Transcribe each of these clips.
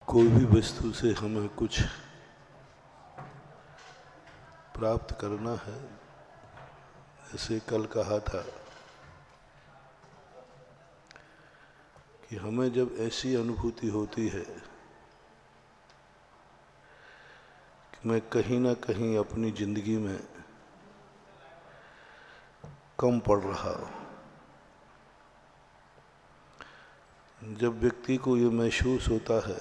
कोई भी वस्तु से हमें कुछ प्राप्त करना है। जैसे कल कहा था कि हमें जब ऐसी अनुभूति होती है कि मैं कहीं ना कहीं अपनी जिंदगी में कम पड़ रहा हूँ, जब व्यक्ति को ये महसूस होता है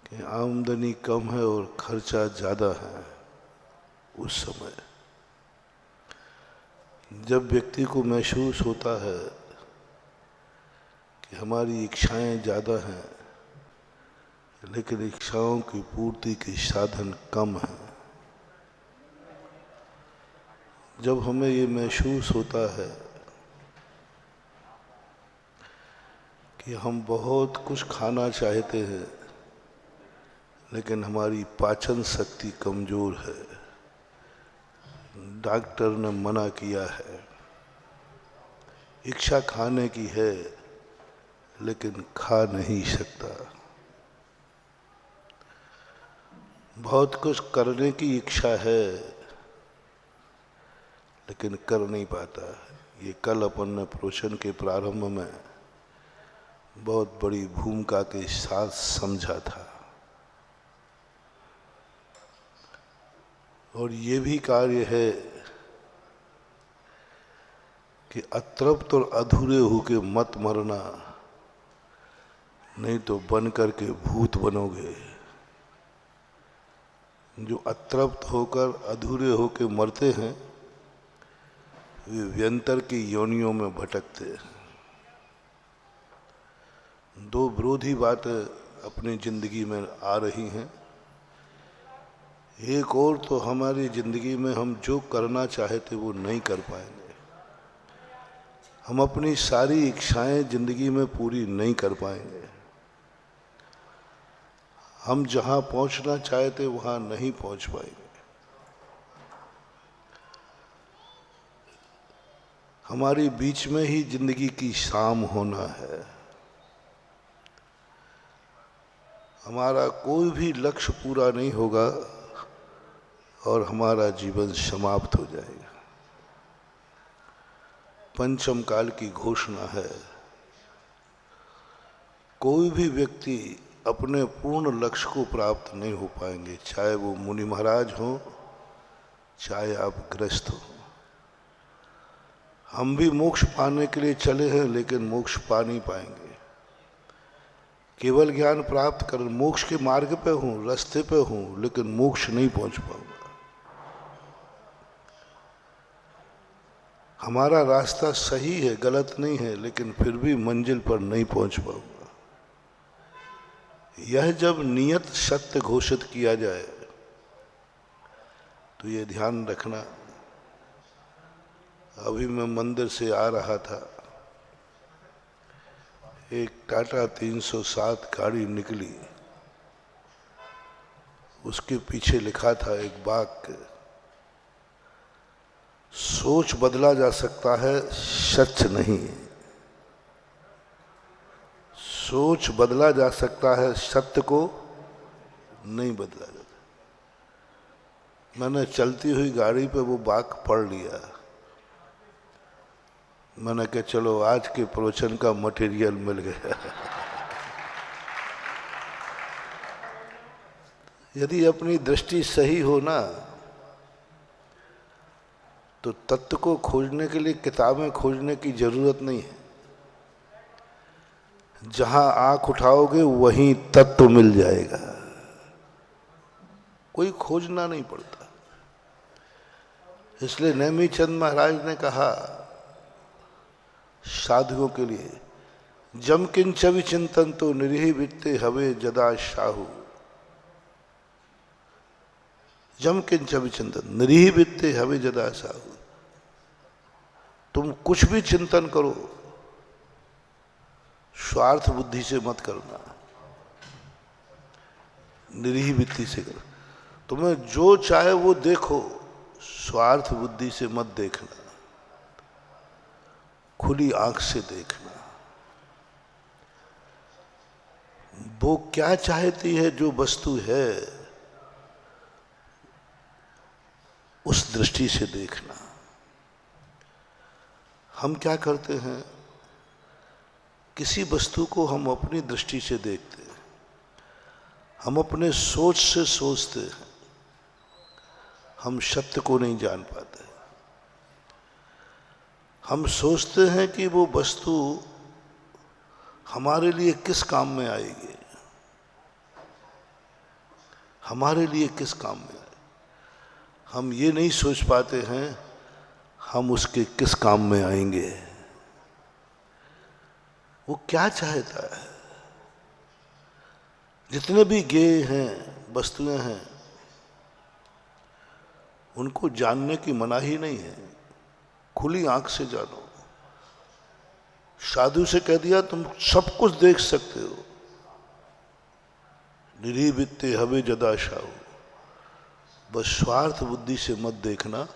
कि आमदनी कम है और खर्चा ज़्यादा है, उस समय जब व्यक्ति को महसूस होता है कि हमारी इच्छाएं ज़्यादा हैं लेकिन इच्छाओं की पूर्ति के साधन कम हैं, जब हमें ये महसूस होता है कि हम बहुत कुछ खाना चाहते हैं लेकिन हमारी पाचन शक्ति कमज़ोर है, डॉक्टर ने मना किया है, इच्छा खाने की है लेकिन खा नहीं सकता, बहुत कुछ करने की इच्छा है लेकिन कर नहीं पाता। ये कल अपन ने प्रवचन के प्रारंभ में बहुत बड़ी भूमिका के साथ समझा था। और ये भी कार्य है कि अतृप्त और अधूरे होके मत मरना, नहीं तो बन करके भूत बनोगे। जो अतृप्त होकर अधूरे होके मरते हैं वे व्यंतर की योनियों में भटकते हैं। दो विरोधी बातें अपनी जिंदगी में आ रही हैं। एक और तो हमारी जिंदगी में हम जो करना चाहते वो नहीं कर पाएंगे, हम अपनी सारी इच्छाएं जिंदगी में पूरी नहीं कर पाएंगे, हम जहां पहुंचना चाहते वहां नहीं पहुंच पाएंगे। हमारी बीच में ही जिंदगी की शाम होना है। हमारा कोई भी लक्ष्य पूरा नहीं होगा और हमारा जीवन समाप्त हो जाएगा। पंचम काल की घोषणा है। कोई भी व्यक्ति अपने पूर्ण लक्ष्य को प्राप्त नहीं हो पाएंगे, चाहे वो मुनि महाराज हो, चाहे आप ग्रस्त हो। हम भी मोक्ष पाने के लिए चले हैं लेकिन मोक्ष पा नहीं पाएंगे। केवल ज्ञान प्राप्त कर मोक्ष के मार्ग पे हूँ, रास्ते पे हूँ, लेकिन मोक्ष नहीं पहुंच पाऊंगा। हमारा रास्ता सही है, गलत नहीं है, लेकिन फिर भी मंजिल पर नहीं पहुंच पाऊंगा। यह जब नियत सत्य घोषित किया जाए तो ये ध्यान रखना। अभी मैं मंदिर से आ रहा था, एक टाटा 307 गाड़ी निकली, उसके पीछे लिखा था एक वाक्य, सोच बदला जा सकता है, सच नहीं। सोच बदला जा सकता है, सत्य को नहीं बदला जाता। मैंने चलती हुई गाड़ी पे वो वाक्य पढ़ लिया। मैंने कहा चलो आज के प्रवचन का मटेरियल मिल गया। यदि अपनी दृष्टि सही हो ना तो तत्व को खोजने के लिए किताबें खोजने की जरूरत नहीं है। जहां आंख उठाओगे वहीं तत्व मिल जाएगा, कोई खोजना नहीं पड़ता। इसलिए नेमीचंद महाराज ने कहा साधुओं के लिए, जम किंच विचिंतन तो निरीह वित्ते हवे जदा शाहु। जम किंच विचिंतन निरीह वित्ते हवे जदा शाहु। तुम कुछ भी चिंतन करो, स्वार्थ बुद्धि से मत करना, निरीह वित्ति से करो। तुम्हें जो चाहे वो देखो, स्वार्थ बुद्धि से मत देखना, खुली आंख से देखना। वो क्या चाहती है जो वस्तु है, उस दृष्टि से देखना। हम क्या करते हैं, किसी वस्तु को हम अपनी दृष्टि से देखते हैं, हम अपने सोच से सोचते हैं, हम सत्य को नहीं जान पाते। हम सोचते हैं कि वो वस्तु हमारे लिए किस काम में आएगी, हमारे लिए किस काम में आएगी। हम ये नहीं सोच पाते हैं हम उसके किस काम में आएंगे, वो क्या चाहता है। जितने भी गेय हैं, वस्तुएं हैं, उनको जानने की मनाही नहीं है, खुली आंख से जानो। साधु से कह दिया तुम सब कुछ देख सकते हो, निरीबित्ते हवे जदाशाहु, बस स्वार्थ बुद्धि से मत देखना,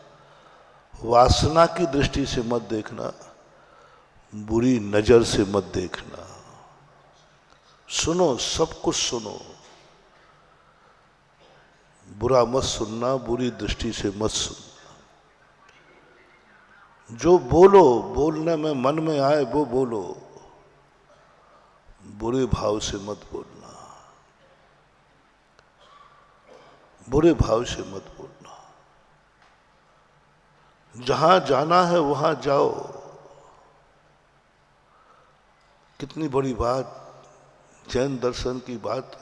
वासना की दृष्टि से मत देखना, बुरी नजर से मत देखना। सुनो, सब कुछ सुनो, बुरा मत सुनना, बुरी दृष्टि से मत सुनना। जो बोलो, बोलने में मन में आए वो बोलो, बुरे भाव से मत बोलना, बुरे भाव से मत बोलना। जहां जाना है वहां जाओ। कितनी बड़ी बात, जैन दर्शन की बात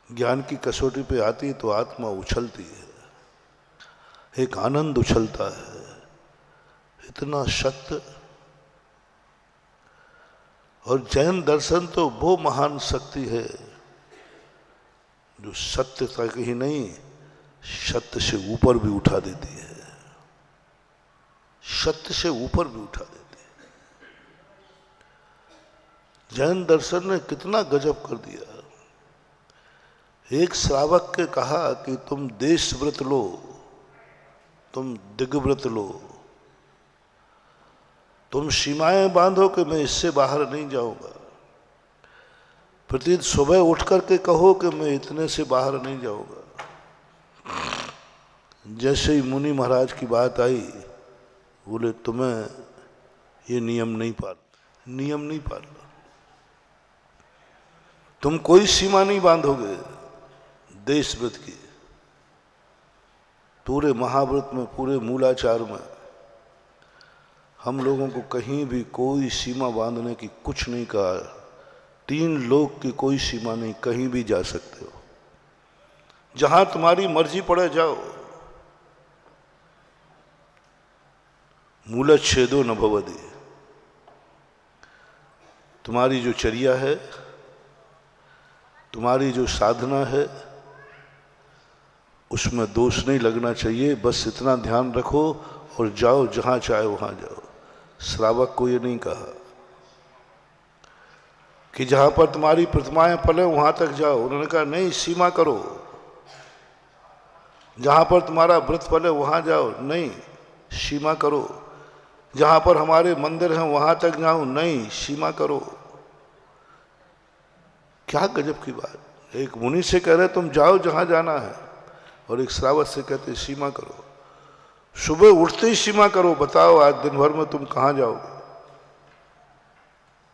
ज्ञान की कसौटी पे आती तो आत्मा उछलती है, एक आनंद उछलता है। इतना सत्य। और जैन दर्शन तो वो महान शक्ति है जो सत्य तक ही नहीं, सत्य से ऊपर भी उठा देती है, सत्य से ऊपर भी उठा देती है। जैन दर्शन ने कितना गजब कर दिया। एक श्रावक के कहा कि तुम देश व्रत लो, तुम दिग्व्रत लो, तुम सीमाएं बांधो कि मैं इससे बाहर नहीं जाऊंगा। प्रतिदिन सुबह उठ करके कहो कि मैं इतने से बाहर नहीं जाऊंगा। जैसे ही मुनि महाराज की बात आई, बोले तुम्हें ये नियम नहीं पालना, तुम कोई सीमा नहीं बांधोगे देश व्रत की। पूरे महाव्रत में, पूरे मूलाचार में हम लोगों को कहीं भी कोई सीमा बांधने की कुछ नहीं कहा। 3 लोक की कोई सीमा नहीं, कहीं भी जा सकते हो, जहां तुम्हारी मर्जी पड़े जाओ। मूलच्छेदो न भवति। तुम्हारी जो चर्या है, तुम्हारी जो साधना है, उसमें दोष नहीं लगना चाहिए। बस इतना ध्यान रखो और जाओ, जहां चाहे वहां जाओ। श्रावक को ये नहीं कहा कि जहां पर तुम्हारी प्रतिमाएं पले वहां तक जाओ। उन्होंने कहा नहीं, सीमा करो। जहां पर तुम्हारा व्रत पले वहां जाओ, नहीं, सीमा करो। जहां पर हमारे मंदिर हैं वहां तक जाओ, नहीं, सीमा करो। क्या गजब की बात। एक मुनि से कह रहे तुम जाओ जहां जाना है, और एक श्रावक से कहते सीमा करो। सुबह उठते ही सीमा करो। बताओ आज दिन भर में तुम कहां जाओगे,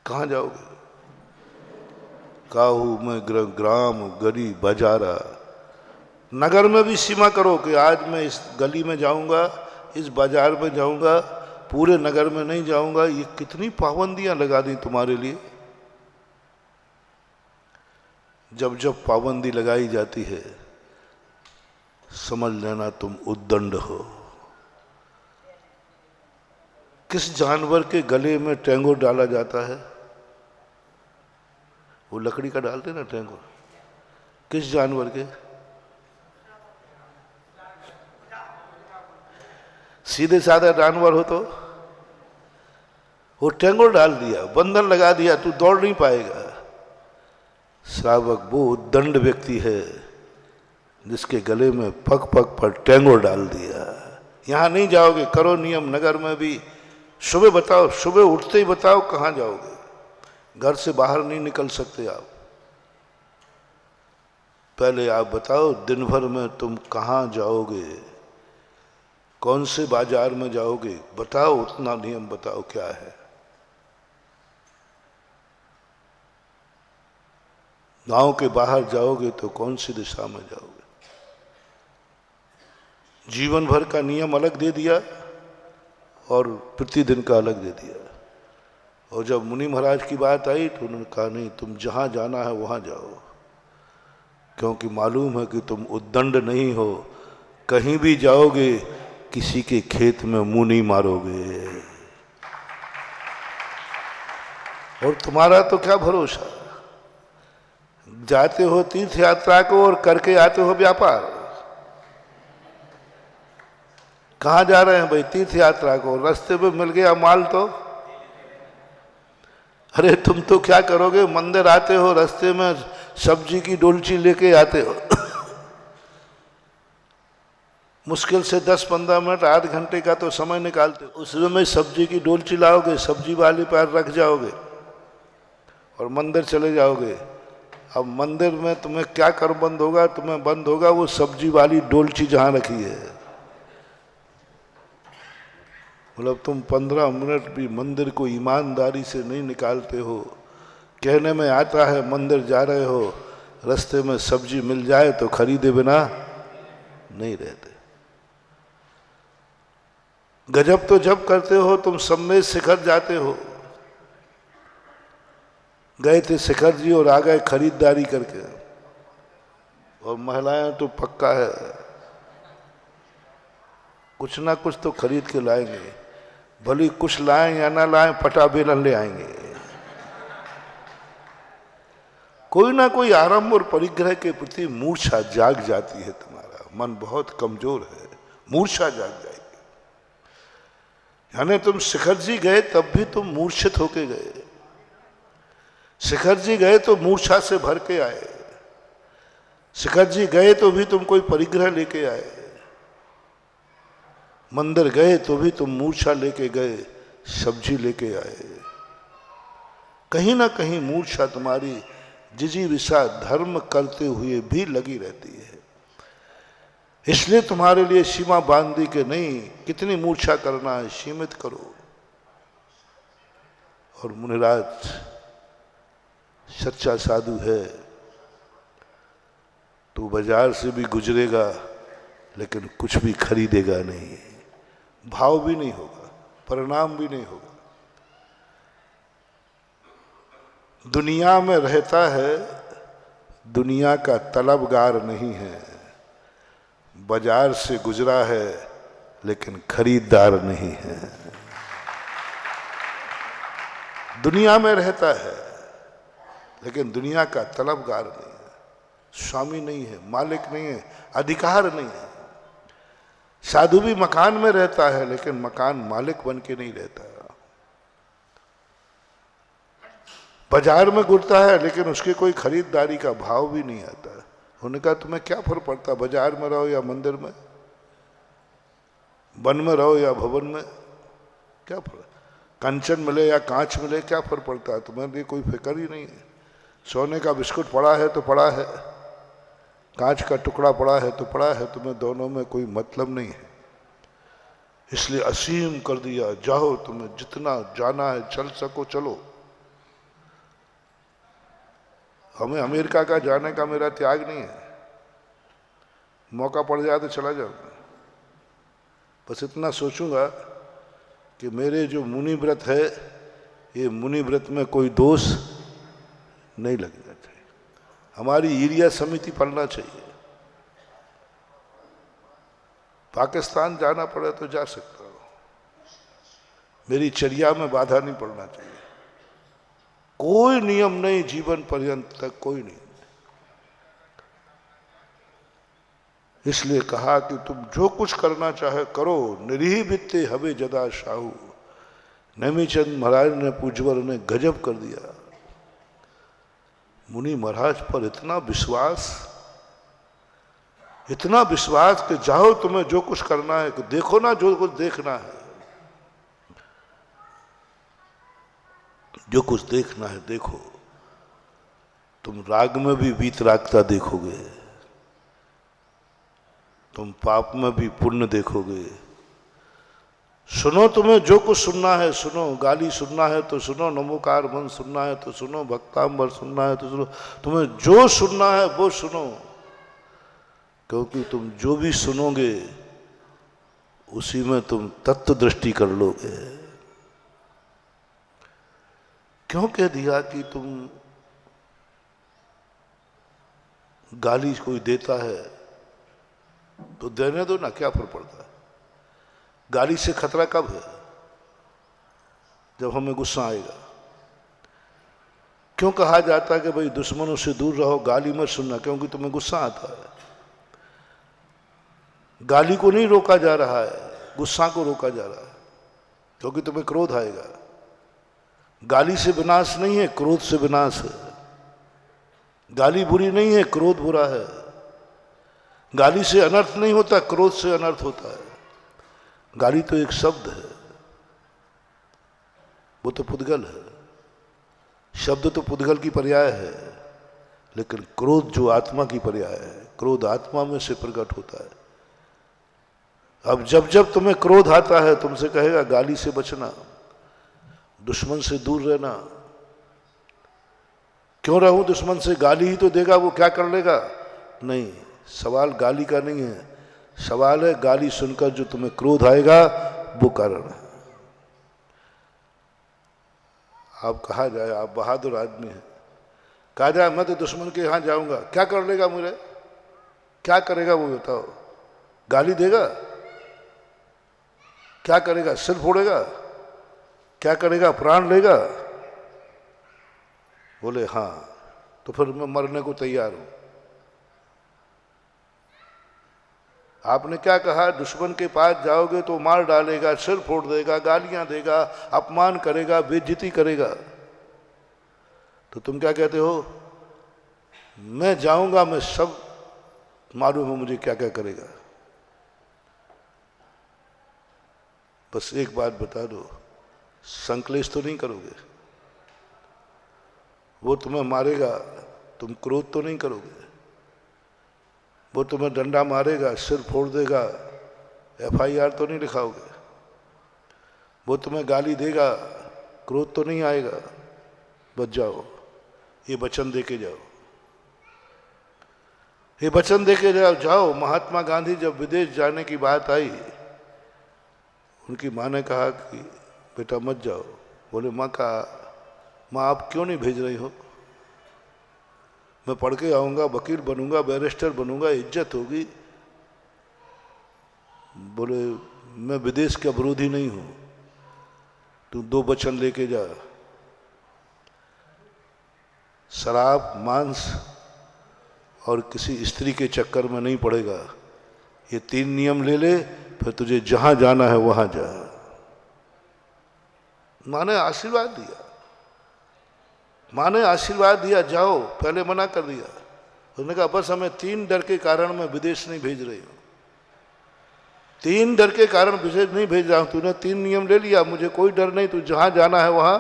कहां जाओगे। काहू में ग्राम गली बाजारा। नगर में भी सीमा करो कि आज मैं इस गली में जाऊंगा, इस बाजार में जाऊंगा, पूरे नगर में नहीं जाऊंगा। ये कितनी पाबंदियां लगा दी तुम्हारे लिए। जब जब पाबंदी लगाई जाती है, समझ लेना तुम उद्दंड हो। किस जानवर के गले में टेंगोर डाला जाता है? वो लकड़ी का डालते ना टेंगोर। किस जानवर के? सीधे साधा जानवर हो तो वो टेंगोर डाल दिया, बंधन लगा दिया, तू दौड़ नहीं पाएगा। श्रावक वो उद्दंड व्यक्ति है जिसके गले में पग पग पर टेंगोर डाल दिया। यहां नहीं जाओगे, करो नियम। नगर में भी सुबह बताओ, सुबह उठते ही बताओ कहां जाओगे। घर से बाहर नहीं निकल सकते आप। पहले आप बताओ दिन भर में तुम कहाँ जाओगे, कौन से बाजार में जाओगे, बताओ, उतना नियम बताओ क्या है। गांव के बाहर जाओगे तो कौन सी दिशा में जाओगे। जीवन भर का नियम अलग दे दिया और प्रतिदिन का अलग दे दिया। और जब मुनि महाराज की बात आई तो उन्होंने कहा नहीं, तुम जहां जाना है वहां जाओ, क्योंकि मालूम है कि तुम उद्दंड नहीं हो, कहीं भी जाओगे किसी के खेत में मुंह नहीं मारोगे। और तुम्हारा तो क्या भरोसा, जाते हो तीर्थ यात्रा को और करके आते हो व्यापार। कहाँ जा रहे हैं भाई? तीर्थ यात्रा को, रास्ते में मिल गया माल तो अरे तुम तो क्या करोगे, मंदिर आते हो रास्ते में सब्जी की डोलची लेके आते हो मुश्किल से 10-15 मिनट आध घंटे का तो समय निकालते हो, उसमें सब्जी की डोलची लाओगे, सब्जी वाली पर रख जाओगे और मंदिर चले जाओगे। अब मंदिर में तुम्हें क्या कर बंद होगा? तुम्हें बंद होगा वो सब्जी वाली डोलची जहां रखी है। मतलब तुम 15 मिनट भी मंदिर को ईमानदारी से नहीं निकालते हो। कहने में आता है मंदिर जा रहे हो, रास्ते में सब्जी मिल जाए तो खरीदे बिना नहीं रहते। गजब तो जब करते हो तुम सम्मेद शिखर जाते हो, गए थे शिखर जी और आ गए खरीदारी करके, और महिलाएं तो पक्का है कुछ ना कुछ तो खरीद के लाएंगे, भले कुछ लाएं या ना लाएं, पटा बेलन ले आएंगे। कोई ना कोई आरंभ और परिग्रह के प्रति मूर्छा जाग जाती है। तुम्हारा मन बहुत कमजोर है, मूर्छा जाग जाएगी। यानी तुम शिखर जी गए तब भी तुम मूर्छित होके गए। शिखर जी गए तो मूर्छा से भर के आए। शिखर जी गए तो भी तुम कोई परिग्रह लेके आए। मंदिर गए तो भी तुम मूर्छा लेके गए, सब्जी लेके आए। कहीं ना कहीं मूर्छा तुम्हारी जिजीविषा धर्म करते हुए भी लगी रहती है। इसलिए तुम्हारे लिए सीमा बांध दी कि नहीं, कितनी मूर्छा करना है सीमित करो। और मुनिराज सच्चा साधु है तो बाजार से भी गुजरेगा लेकिन कुछ भी खरीदेगा नहीं, भाव भी नहीं होगा, परिणाम भी नहीं होगा। दुनिया में रहता है, दुनिया का तलबगार नहीं है। बाजार से गुजरा है लेकिन खरीदार नहीं है। दुनिया में रहता है लेकिन दुनिया का तलबगार नहीं है, स्वामी नहीं है, मालिक नहीं है, अधिकार नहीं है। साधु भी मकान में रहता है लेकिन मकान मालिक बन के नहीं रहता। बाजार में घुरता है लेकिन उसकी कोई खरीदारी का भाव भी नहीं आता। उन्होंने कहा तुम्हें क्या फर्क पड़ता, बाजार में रहो या मंदिर में, वन में रहो या भवन में, क्या फर्क, कंचन मिले या कांच मिले, क्या फर्क पड़ता है? तुम्हारे लिए कोई फिक्र ही नहीं है। सोने का बिस्कुट पड़ा है तो पड़ा है, कांच का टुकड़ा पड़ा है तो पड़ा है, तुम्हें दोनों में कोई मतलब नहीं है। इसलिए असीम कर दिया, जाओ तुम्हें जितना जाना है चल सको चलो। हमें अमेरिका का जाने का मेरा त्याग नहीं है, मौका पड़ जाए तो चला जाऊंगा। बस इतना सोचूंगा कि मेरे जो मुनि व्रत है, ये मुनि व्रत में कोई दोष नहीं लगना चाहिए। हमारी ईरिया समिति पढ़ना चाहिए। पाकिस्तान जाना पड़े तो जा सकता हूं, मेरी चर्या में बाधा नहीं पड़ना चाहिए। कोई नियम नहीं, जीवन पर्यंत तक कोई नहीं। इसलिए कहा कि तुम जो कुछ करना चाहे करो, निरीह बित्ते हवे जदा शाहू। नेमीचंद महाराज ने, पूज्यवर ने गजब कर दिया। मुनि महाराज पर इतना विश्वास कि जाओ तुम्हें जो कुछ करना है, कि देखो ना जो कुछ देखना है। जो कुछ देखना है देखो। तुम राग में भी वीतरागता देखोगे, तुम पाप में भी पुण्य देखोगे। सुनो, तुम्हें जो कुछ सुनना है सुनो, गाली सुनना है तो सुनो, नमोकार मन सुनना है तो सुनो, भक्तांबर सुनना है तो सुनो, तुम्हें जो सुनना है वो सुनो, क्योंकि तुम जो भी सुनोगे उसी में तुम तत्व दृष्टि कर लोगे। क्यों कह दिया कि तुम गाली कोई देता है तो देने दो ना, क्या फर्क पड़ता है। गाली से खतरा कब है? जब हमें गुस्सा आएगा। क्यों कहा जाता है कि भाई दुश्मनों से दूर रहो, गाली मत सुनना? क्योंकि तुम्हें गुस्सा आता है। गाली को नहीं रोका जा रहा है, गुस्सा को रोका जा रहा है, क्योंकि तुम्हें क्रोध आएगा। गाली से विनाश नहीं है, क्रोध से विनाश है। गाली बुरी नहीं है, क्रोध बुरा है। गाली से अनर्थ नहीं होता, क्रोध से अनर्थ होता है। गाली तो एक शब्द है, वो तो पुद्गल है। शब्द तो पुद्गल की पर्याय है, लेकिन क्रोध जो आत्मा की पर्याय है, क्रोध आत्मा में से प्रकट होता है। अब जब जब तुम्हें क्रोध आता है, तुमसे कहेगा गाली से बचना, दुश्मन से दूर रहना। क्यों रहूं दुश्मन से? गाली ही तो देगा, वो क्या कर लेगा? नहीं, सवाल गाली का नहीं है, सवाल है गाली सुनकर जो तुम्हें क्रोध आएगा वो कारण है। आप कहा जाए आप बहादुर आदमी हैं, कहा जाए मैं तो दुश्मन के यहां जाऊंगा, क्या कर लेगा मुझे? क्या करेगा वो बताओ? गाली देगा? क्या करेगा? सिर फोड़ेगा? क्या करेगा? प्राण लेगा? बोले हाँ, तो फिर मैं मरने को तैयार हूं। आपने क्या कहा? दुश्मन के पास जाओगे तो मार डालेगा, सिर फोड़ देगा, गालियां देगा, अपमान करेगा, बेइज्जती करेगा। तो तुम क्या कहते हो? मैं जाऊंगा, मैं सब मालूम है मुझे क्या क्या करेगा। बस एक बात बता दो, संकलेश तो नहीं करोगे? वो तुम्हें मारेगा, तुम क्रोध तो नहीं करोगे? वो तुम्हें डंडा मारेगा, सिर फोड़ देगा, FIR तो नहीं लिखाओगे? वो तुम्हें गाली देगा, क्रोध तो नहीं आएगा? बच जाओ, ये वचन देके जाओ, ये वचन देके जाओ। महात्मा गांधी जब विदेश जाने की बात आई, उनकी माँ ने कहा कि बेटा मत जाओ। बोले माँ कहा, माँ आप क्यों नहीं भेज रही हो? मैं पढ़ के आऊँगा, वकील बनूंगा, बैरिस्टर बनूंगा, इज्जत होगी। बोले मैं विदेश का विरोधी नहीं हूँ, तू 2 वचन लेके जा, शराब, मांस और किसी स्त्री के चक्कर में नहीं पड़ेगा। ये 3 नियम ले ले, फिर तुझे जहां जाना है वहां जा। माँ ने आशीर्वाद दिया, माँ ने आशीर्वाद दिया, जाओ। पहले मना कर दिया, उसने कहा बस हमें 3 डर के कारण मैं विदेश नहीं भेज रही हूँ, 3 डर के कारण विदेश नहीं भेज रहा हूँ। तूने 3 नियम ले लिया, मुझे कोई डर नहीं, तू जहाँ जाना है वहाँ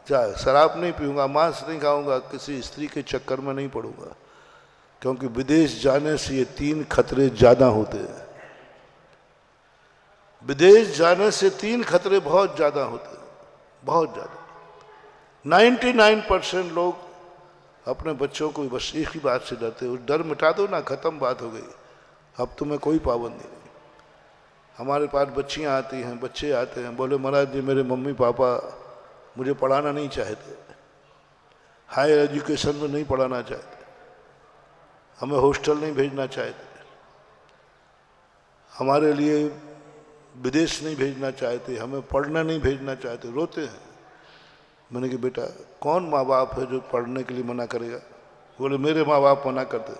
जा। शराब नहीं पीऊँगा, मांस नहीं खाऊंगा, किसी स्त्री के चक्कर में नहीं पड़ूंगा, क्योंकि विदेश जाने से ये 3 खतरे ज़्यादा होते हैं। विदेश जाने से 3 खतरे बहुत ज़्यादा होते हैं, बहुत ज़्यादा। 99% लोग अपने बच्चों को बस एक ही बात से डरते हैं, उस डर मिटा दो ना, ख़त्म बात हो गई। अब तुम्हें कोई पाबंदी नहीं। हमारे पास बच्चियां आती हैं, बच्चे आते हैं, बोले महाराज जी मेरे मम्मी पापा मुझे पढ़ाना नहीं चाहते, हायर एजुकेशन में नहीं पढ़ाना चाहते, हमें हॉस्टल नहीं भेजना चाहते, हमारे लिए विदेश नहीं भेजना चाहते, हमें पढ़ना नहीं भेजना चाहते, रोते हैं। मैंने कहा बेटा कौन माँ बाप है जो पढ़ने के लिए मना करेगा? बोले मेरे माँ बाप मना करते।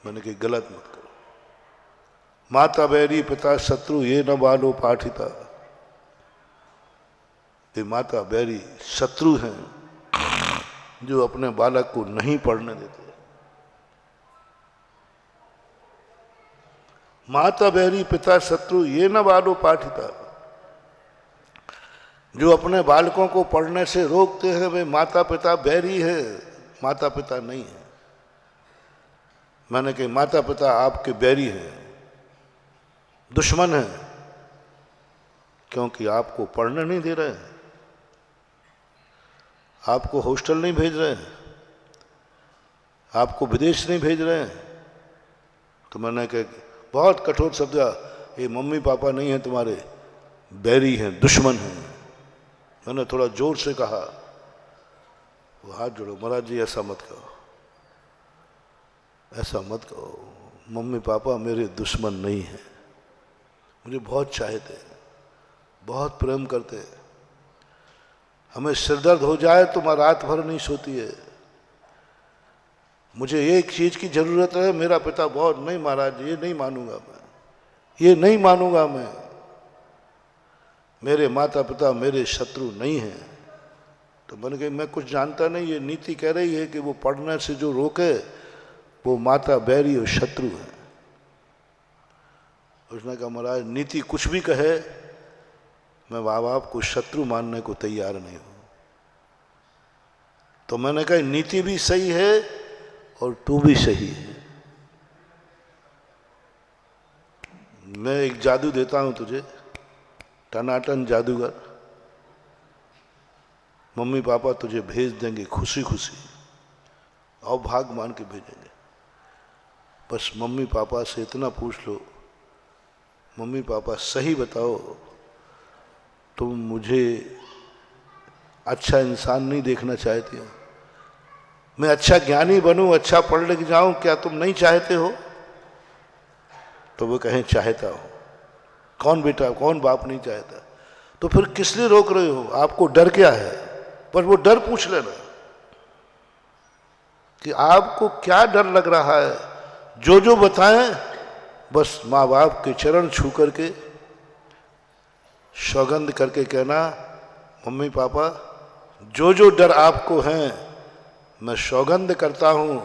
मैंने कहा गलत मत करो। माता बैरी पिता शत्रु ये न बालो पाठिता। ये माता बैरी शत्रु हैं जो अपने बालक को नहीं पढ़ने देते। माता बैरी पिता शत्रु ये न बालो पाठिता। जो अपने बालकों को पढ़ने से रोकते हैं वे माता पिता बैरी है, माता पिता नहीं है। मैंने कहा माता पिता आपके बैरी हैं, दुश्मन हैं, क्योंकि आपको पढ़ने नहीं दे रहे हैं, आपको हॉस्टल नहीं भेज रहे हैं, आपको विदेश नहीं भेज रहे हैं। तो मैंने कहा बहुत कठोर शब्द, ये मम्मी पापा नहीं हैं तुम्हारे, बैरी हैं, दुश्मन हैं। मैंने थोड़ा जोर से कहा, वो हाथ जोड़ो, महाराज जी ऐसा मत कहो, ऐसा मत कहो, मम्मी पापा मेरे दुश्मन नहीं हैं, मुझे बहुत चाहते, बहुत प्रेम करते। हमें सिरदर्द हो जाए तो मैं रात भर नहीं सोती है, मुझे एक चीज की जरूरत है, मेरा पिता बहुत, नहीं महाराज ये नहीं मानूंगा मैं, ये नहीं मानूंगा मैं, मेरे माता पिता मेरे शत्रु नहीं हैं। तो मैंने कहा मैं कुछ जानता नहीं, ये नीति कह रही है कि वो पढ़ने से जो रोके वो माता बैरी और शत्रु है। उसने कहा महाराज नीति कुछ भी कहे, मैं माँ बाप को शत्रु मानने को तैयार नहीं हूं। तो मैंने कहा नीति भी सही है और तू भी सही है। मैं एक जादू देता हूं तुझे, टनाटन जादूगर, मम्मी पापा तुझे भेज देंगे खुशी खुशी, और भाग मान के भेजेंगे। बस मम्मी पापा से इतना पूछ लो, मम्मी पापा सही बताओ, तुम मुझे अच्छा इंसान नहीं देखना चाहती हो, मैं अच्छा ज्ञानी बनूं, अच्छा पढ़ लिख जाऊं, क्या तुम नहीं चाहते हो? तो वो कहें चाहता हो। कौन बेटा, कौन बाप नहीं चाहता? तो फिर किस लिए रोक रहे हो? आपको डर क्या है? पर वो डर पूछ लेना कि आपको क्या डर लग रहा है। जो जो बताएं बस माँ बाप के चरण छू करके सौगंध करके कहना, मम्मी पापा जो जो डर आपको हैं मैं सौगंध करता हूं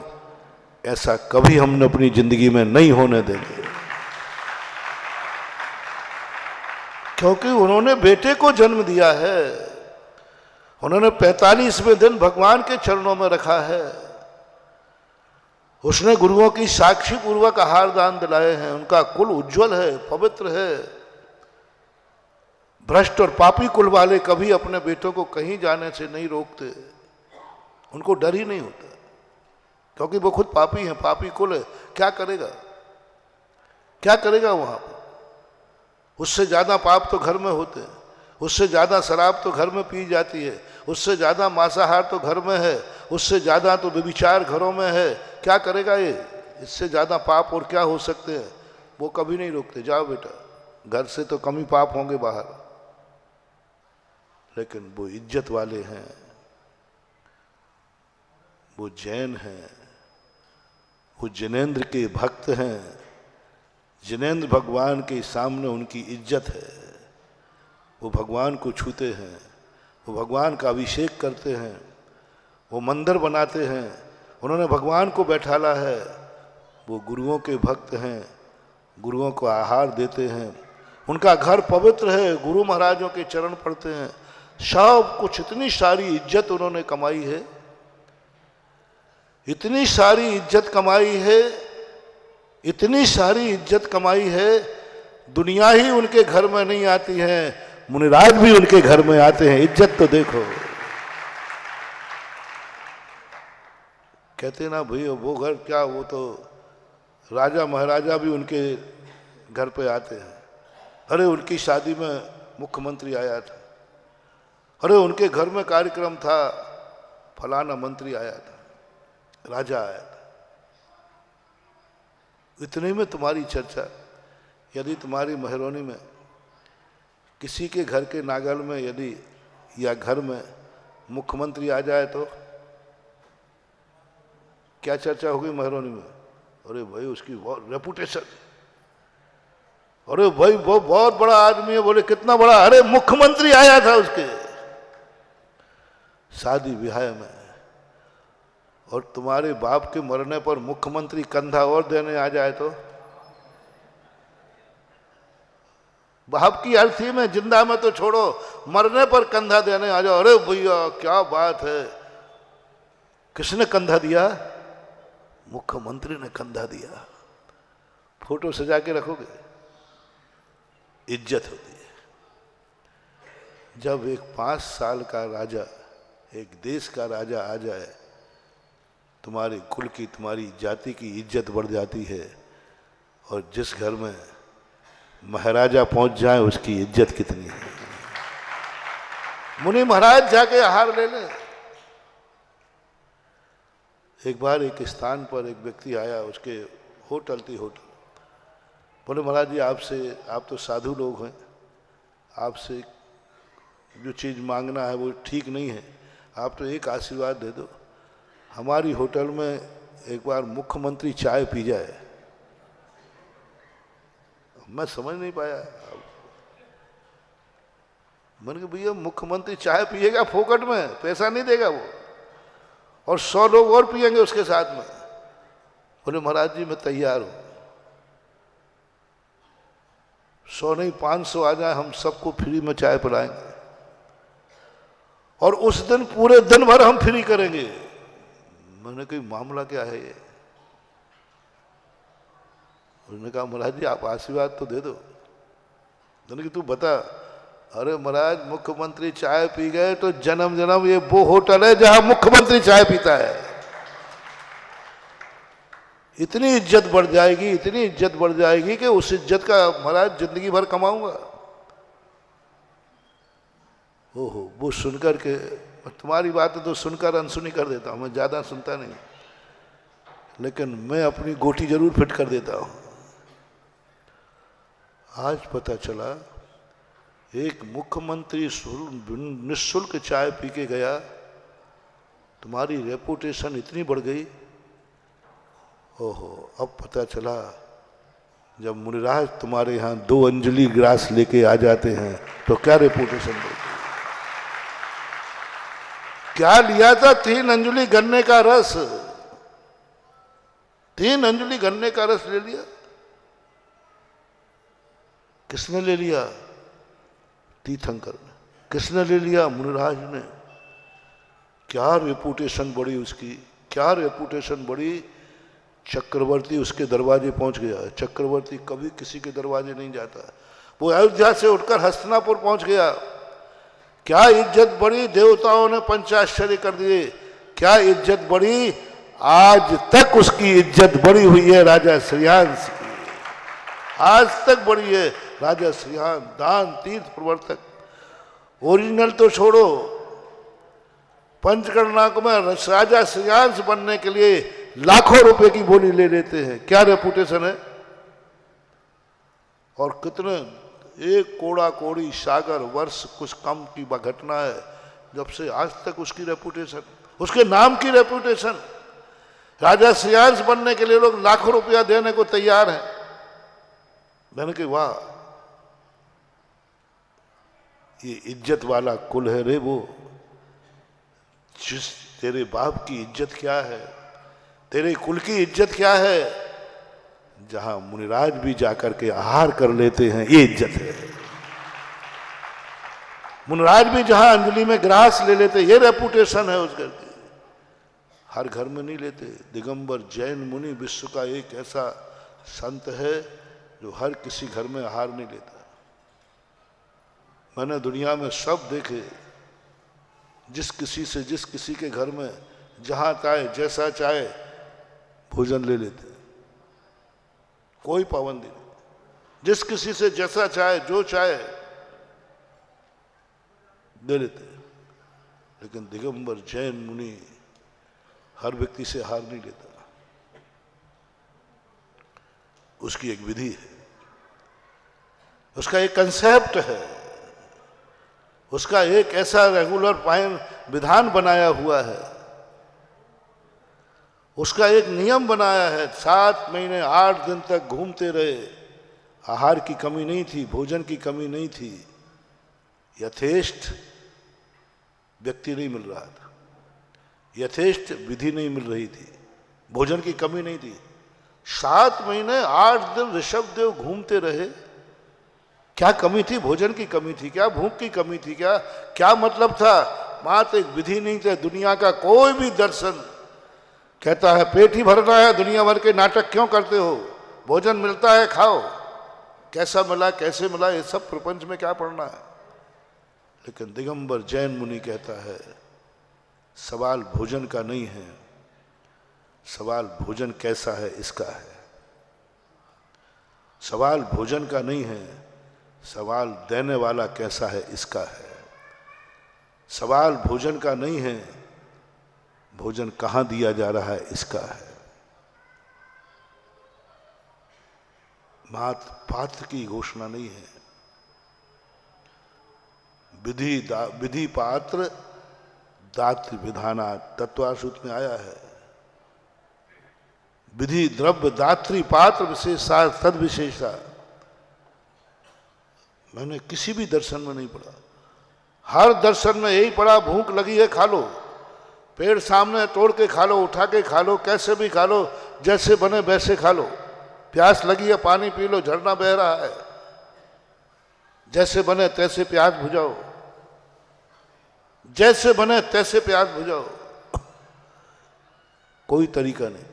ऐसा कभी हमने अपनी जिंदगी में नहीं होने देंगे। क्योंकि उन्होंने बेटे को जन्म दिया है, उन्होंने 45वें दिन भगवान के चरणों में रखा है, उसने गुरुओं की साक्षी पूर्वक आहार दान दिलाए हैं, उनका कुल उज्जवल है, पवित्र है। भ्रष्ट और पापी कुल वाले कभी अपने बेटों को कहीं जाने से नहीं रोकते, उनको डर ही नहीं होता, क्योंकि वो खुद पापी हैं, पापी कुल है। क्या करेगा, क्या करेगा वहां पर? उससे ज्यादा पाप तो घर में होते हैं, उससे ज्यादा शराब तो घर में पी जाती है, उससे ज्यादा मांसाहार तो घर में है, उससे ज्यादा तो व्यभिचार घरों में है। क्या करेगा ये? इससे ज्यादा पाप और क्या हो सकते हैं? वो कभी नहीं रोकते, जाओ बेटा, घर से तो कम ही पाप होंगे बाहर। लेकिन वो इज्जत वाले हैं, वो जैन हैं, वो जिनेंद्र के भक्त हैं, जिनेंद्र भगवान के सामने उनकी इज्जत है, वो भगवान को छूते हैं, वो भगवान का अभिषेक करते हैं, वो मंदिर बनाते हैं, उन्होंने भगवान को बैठाला है, वो गुरुओं के भक्त हैं, गुरुओं को आहार देते हैं, उनका घर पवित्र है, गुरु महाराजों के चरण पड़ते हैं, सब कुछ। इतनी सारी इज्जत उन्होंने कमाई है, इतनी सारी इज्जत कमाई है, इतनी सारी इज्जत कमाई है, दुनिया ही उनके घर में नहीं आती है, मुनिराज भी उनके घर में आते हैं। इज्जत तो देखो। कहते ना भाई वो घर क्या, वो तो राजा महाराजा भी उनके घर पे आते हैं। अरे उनकी शादी में मुख्यमंत्री आया था, अरे उनके घर में कार्यक्रम था, फलाना मंत्री आया था, राजा आया था। इतने में तुम्हारी चर्चा, यदि तुम्हारी मेहरबानी में किसी के घर के नागल में यदि या घर में मुख्यमंत्री आ जाए तो क्या चर्चा होगी मेहरबानी में? अरे भाई उसकी बहुत रेपुटेशन, अरे भाई वो बहुत बड़ा आदमी है। बोले कितना बड़ा? अरे मुख्यमंत्री आया था उसके शादी ब्याह में। और तुम्हारे बाप के मरने पर मुख्यमंत्री कंधा और देने आ जाए तो बाप की अर्थी में, जिंदा में तो छोड़ो, मरने पर कंधा देने आ जाओ। अरे भैया क्या बात है, किसने कंधा दिया? मुख्यमंत्री ने कंधा दिया। फोटो सजा के रखोगे, इज्जत होती है। जब एक 5 साल का राजा, एक देश का राजा आ जाए, तुम्हारे कुल की, तुम्हारी जाति की इज्जत बढ़ जाती है। और जिस घर में महाराजा पहुंच जाए उसकी इज्जत कितनी है। मुनि महाराज जाके आहार ले ले। एक बार एक स्थान पर एक व्यक्ति आया, उसके होटल थी, होटल। बोले महाराज जी आपसे, आप तो साधु लोग हैं, आपसे जो चीज़ मांगना है वो ठीक नहीं है, आप तो एक आशीर्वाद दे दो, हमारी होटल में एक बार मुख्यमंत्री चाय पी जाए। मैं समझ नहीं पाया। मैंने कहा भैया मुख्यमंत्री चाय पिएगा फोकट में, पैसा नहीं देगा वो, और 100 लोग और पिएंगे उसके साथ में। बोले महाराज जी मैं तैयार हूं, 100 नहीं 500 आ जाए, हम सबको फ्री में चाय पिलाएंगे, और उस दिन पूरे दिन भर हम फ्री करेंगे। मैंने कहा मामला क्या है ये? उसने कहा महाराज जी आप आशीर्वाद तो दे दो। मैंने कहा तू बता। अरे महाराज मुख्यमंत्री चाय पी गए तो जन्म जन्म ये वो होटल है जहां मुख्यमंत्री चाय पीता है। इतनी इज्जत बढ़ जाएगी, इतनी इज्जत बढ़ जाएगी कि उस इज्जत का महाराज जिंदगी भर कमाऊंगा। ओहो, वो सुनकर के, तुम्हारी बात तो सुनकर अनसुनी कर देता हूं, मैं ज्यादा सुनता नहीं, लेकिन मैं अपनी गोटी जरूर फिट कर देता हूं। आज पता चला एक मुख्यमंत्री निःशुल्क चाय पी के गया, तुम्हारी रेपुटेशन इतनी बढ़ गई। ओहो, अब पता चला जब मुनिराज तुम्हारे यहाँ 2 अंजलि ग्रास लेके आ जाते हैं तो क्या रेपुटेशन बढ़ गई। क्या लिया था? 3 अंजलि गन्ने का रस, 3 अंजलि गन्ने का रस ले लिया। किसने ले लिया? तीर्थंकर ने। किसने ले लिया? मुनिराज ने। क्या रेपुटेशन बढ़ी उसकी, क्या रेपुटेशन बढ़ी। चक्रवर्ती उसके दरवाजे पहुंच गया। चक्रवर्ती कभी किसी के दरवाजे नहीं जाता, वो अयोध्या से उठकर हस्तिनापुर पहुंच गया। क्या इज्जत बढ़ी, देवताओं ने पंचाश्चर्य कर दिए। क्या इज्जत बढ़ी, आज तक उसकी इज्जत बढ़ी हुई है राजा श्रीयांश की, आज तक बढ़ी है। राजा श्रीयांश दान तीर्थ प्रवर्तक, ओरिजिनल तो छोड़ो, पंचकर्णाक में राजा श्रीयांश बनने के लिए लाखों रुपए की बोली ले लेते हैं। क्या रेपुटेशन है। और कितने, एक कोड़ा कोड़ी सागर वर्ष कुछ कम की घटना है, जब से आज तक उसकी रेपुटेशन, उसके नाम की रेपुटेशन। राजा श्रीयांश बनने के लिए लोग लाखों रुपया देने को तैयार हैं। मैंने कहा वाह, ये इज्जत वाला कुल है रे वो। जिस तेरे बाप की इज्जत क्या है, तेरे कुल की इज्जत क्या है, जहां मुनिराज भी जाकर के आहार कर लेते हैं, ये इज्जत है। मुनिराज भी जहां अंजलि में ग्रास ले लेते, ये रेपुटेशन है उस घर की। हर घर में नहीं लेते। दिगंबर जैन मुनि विश्व का एक ऐसा संत है जो हर किसी घर में आहार नहीं लेता। मैंने दुनिया में सब देखे, जिस किसी के घर में जहां चाहे जैसा चाहे भोजन ले लेते, कोई पाबंदी नहीं। जिस किसी से जैसा चाहे जो चाहे दे लेते। लेकिन दिगंबर जैन मुनि हर व्यक्ति से हार नहीं लेता। उसकी एक विधि है, उसका एक कंसेप्ट है, उसका एक ऐसा रेगुलर विधान बनाया हुआ है, उसका एक नियम बनाया है। 7 महीने 8 दिन तक घूमते रहे, आहार की कमी नहीं थी, भोजन की कमी नहीं थी, यथेष्ट व्यक्ति नहीं मिल रहा था, यथेष्ट विधि नहीं मिल रही थी, भोजन की कमी नहीं थी। 7 महीने 8 दिन ऋषभदेव घूमते रहे। क्या कमी थी? भोजन की कमी थी क्या? भूख की कमी थी क्या? क्या मतलब था? मात्र एक विधि नहीं थे। दुनिया का कोई भी दर्शन कहता है पेट ही भरना है, दुनिया भर के नाटक क्यों करते हो? भोजन मिलता है खाओ। कैसा मिला, कैसे मिला, ये सब प्रपंच में क्या पढ़ना है? लेकिन दिगंबर जैन मुनि कहता है सवाल भोजन का नहीं है, सवाल भोजन कैसा है इसका है। सवाल भोजन का नहीं है, सवाल देने वाला कैसा है इसका है। सवाल भोजन का नहीं है, भोजन कहाँ दिया जा रहा है इसका है। मात्र पात्र की घोषणा नहीं है। विधि पात्र दात्र विधाना तत्वासूत्र में आया है। विधि द्रव्य दात्री पात्र विशेषा तद विशेषा। मैंने किसी भी दर्शन में नहीं पढ़ा, हर दर्शन में यही पढ़ा भूख लगी है खा लो, पेड़ सामने तोड़ के खा लो, उठा के खा लो, कैसे भी खा लो, जैसे बने वैसे खा लो। प्यास लगी है पानी पी लो, झरना बह रहा है, जैसे बने तैसे प्यास बुझाओ, जैसे बने तैसे प्यास बुझाओ। कोई तरीका नहीं,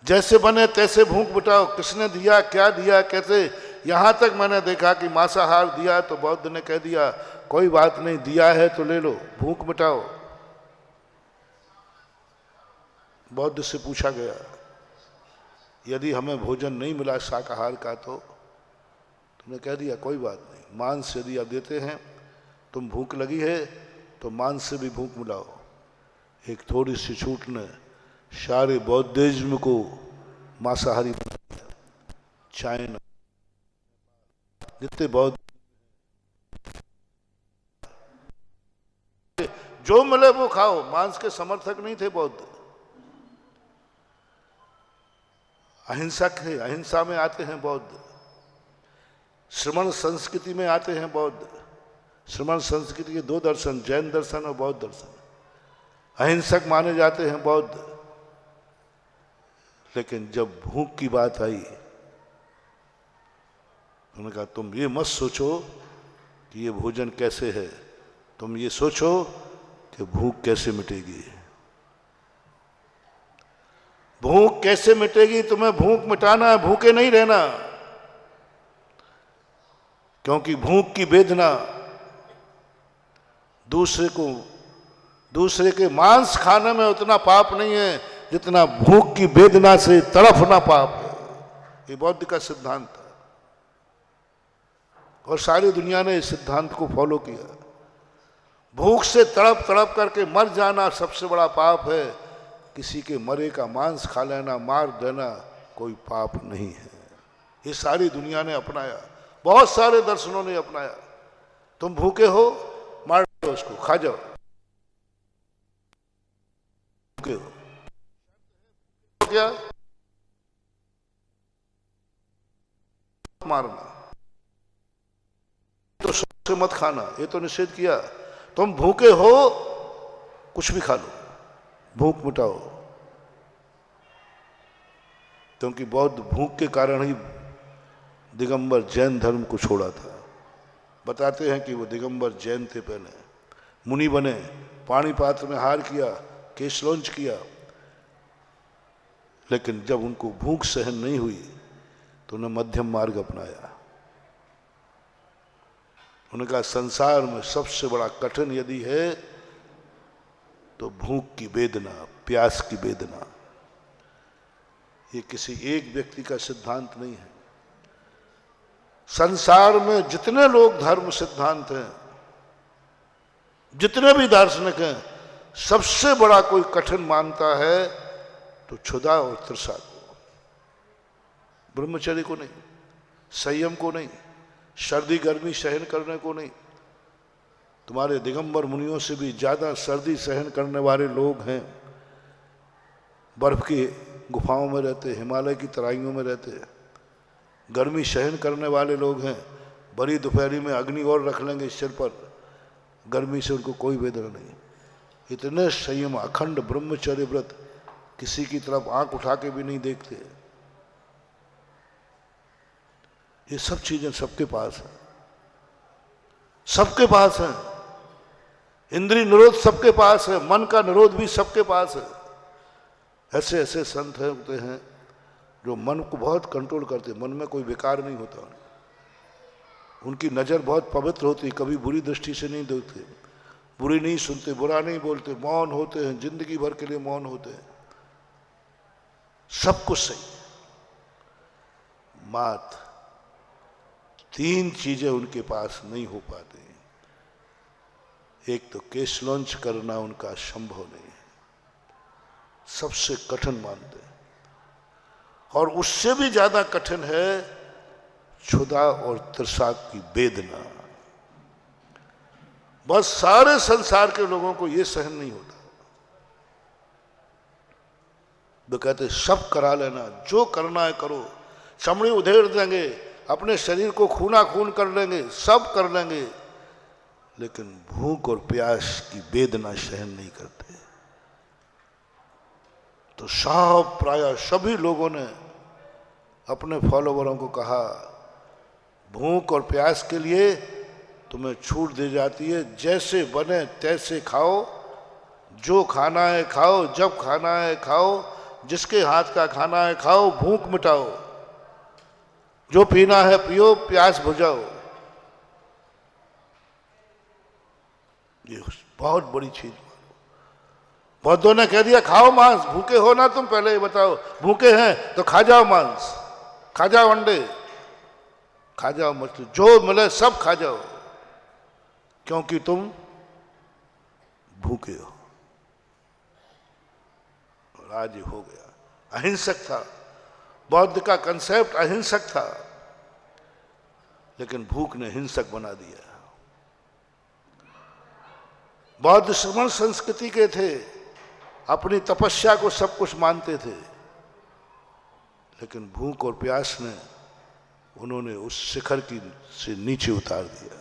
जैसे बने तैसे भूख मिटाओ। किसने दिया, क्या दिया, कैसे? यहां तक मैंने देखा कि मांसाहार दिया तो बौद्ध ने कह दिया कोई बात नहीं, दिया है तो ले लो, भूख मिटाओ। बौद्ध से पूछा गया यदि हमें भोजन नहीं मिला शाकाहार का तो? तुमने कह दिया कोई बात नहीं, मांस यदि आप देते हैं, तुम भूख लगी है तो मांस से भी भूख मिलाओ। एक थोड़ी सी छूट ने सारे बौद्धिज्म को मांसाहारी बना दिया। चाइना जितने बौद्ध जो मिले वो खाओ, मांस के समर्थक नहीं थे बौद्ध। अहिंसक है, अहिंसा में आते हैं बौद्ध। श्रमण संस्कृति में आते हैं बौद्ध। श्रमण संस्कृति के दो दर्शन, जैन दर्शन और बौद्ध दर्शन। अहिंसक माने जाते हैं बौद्ध। लेकिन जब भूख की बात आई, उन्होंने कहा तुम ये मत सोचो कि ये भोजन कैसे है, तुम ये सोचो कि भूख कैसे मिटेगी। भूख कैसे मिटेगी? तुम्हें भूख मिटाना है, भूखे नहीं रहना। क्योंकि भूख की वेदना दूसरे के मांस खाने में उतना पाप नहीं है जितना भूख की वेदना से तड़फना पाप है। ये बौद्ध का सिद्धांत था और सारी दुनिया ने इस सिद्धांत को फॉलो किया। भूख से तड़प तड़प करके मर जाना सबसे बड़ा पाप है। किसी के मरे का मांस खा लेना, मार देना कोई पाप नहीं है। ये सारी दुनिया ने अपनाया, बहुत सारे दर्शनों ने अपनाया। तुम भूखे हो, मार दो उसको, खा जाओ। भूखे हो क्या? मारना तो सबसे मत खाना, ये तो निषेध किया। तुम भूखे हो, कुछ भी खा लो, भूख मिटाओ। क्योंकि बौद्ध भूख के कारण ही दिगंबर जैन धर्म को छोड़ा था। बताते हैं कि वो दिगंबर जैन थे, पहले मुनि बने, पानी पात्र में हार किया, केश लॉन्च किया। लेकिन जब उनको भूख सहन नहीं हुई तो उन्होंने मध्यम मार्ग अपनाया। उन्होंने कहा संसार में सबसे बड़ा कठिन यदि है तो भूख की वेदना, प्यास की वेदना। ये किसी एक व्यक्ति का सिद्धांत नहीं है। संसार में जितने लोग धर्म सिद्धांत हैं, जितने भी दार्शनिक हैं, सबसे बड़ा कोई कठिन मानता है तो क्षुधा और तृषा को, ब्रह्मचर्य को नहीं, संयम को नहीं, सर्दी गर्मी सहन करने को नहीं। तुम्हारे दिगंबर मुनियों से भी ज्यादा सर्दी सहन करने वाले लोग हैं। बर्फ की गुफाओं में रहते, हिमालय की तराइयों में रहते, गर्मी सहन करने वाले लोग हैं। बड़ी दोपहरी में अग्नि और रख लेंगे सिर पर, गर्मी से उनको कोई वेदना नहीं। इतने संयम, अखंड ब्रह्मचर्य व्रत, किसी की तरफ आंख उठा के भी नहीं देखते। ये सब चीजें सबके पास है, सबके पास है। इंद्रिय निरोध सबके पास है, मन का निरोध भी सबके पास है। ऐसे ऐसे संत होते हैं जो मन को बहुत कंट्रोल करते, मन में कोई विकार नहीं होता, उनकी नज़र बहुत पवित्र होती, कभी बुरी दृष्टि से नहीं देखते, बुरी नहीं सुनते, बुरा नहीं बोलते, मौन होते हैं, जिंदगी भर के लिए मौन होते हैं, सब कुछ सही। मात 3 चीजें उनके पास नहीं हो पाती। एक तो केस लॉन्च करना उनका संभव नहीं है, सबसे कठिन मानते हैं। और उससे भी ज्यादा कठिन है क्षुधा और तृषा की वेदना। बस सारे संसार के लोगों को यह सहन नहीं होता। वो कहते सब करा लेना, जो करना है करो, चमड़ी उधेड़ देंगे, अपने शरीर को खूना खून कर लेंगे, सब कर लेंगे, लेकिन भूख और प्यास की वेदना सहन नहीं करते। तो सब प्राय सभी लोगों ने अपने फॉलोवरों को कहा, भूख और प्यास के लिए तुम्हें छूट दी जाती है, जैसे बने तैसे खाओ, जो खाना है खाओ, जब खाना है खाओ, जिसके हाथ का खाना है खाओ, भूख मिटाओ, जो पीना है पियो, प्यास बुझाओ। ये बहुत बड़ी चीज। बौद्धों ने कह दिया खाओ मांस, भूखे हो ना तुम, पहले ये बताओ भूखे हैं तो खा जाओ मांस, खा जाओ अंडे, खा जाओ मछली, जो मिले सब खा जाओ, क्योंकि तुम भूखे हो। और आज ये हो गया। अहिंसक था, बौद्ध का कंसेप्ट अहिंसक था, लेकिन भूख ने हिंसक बना दिया। बौद्ध श्रमण संस्कृति के थे, अपनी तपस्या को सब कुछ मानते थे, लेकिन भूख और प्यास ने उन्होंने उस शिखर की से नीचे उतार दिया।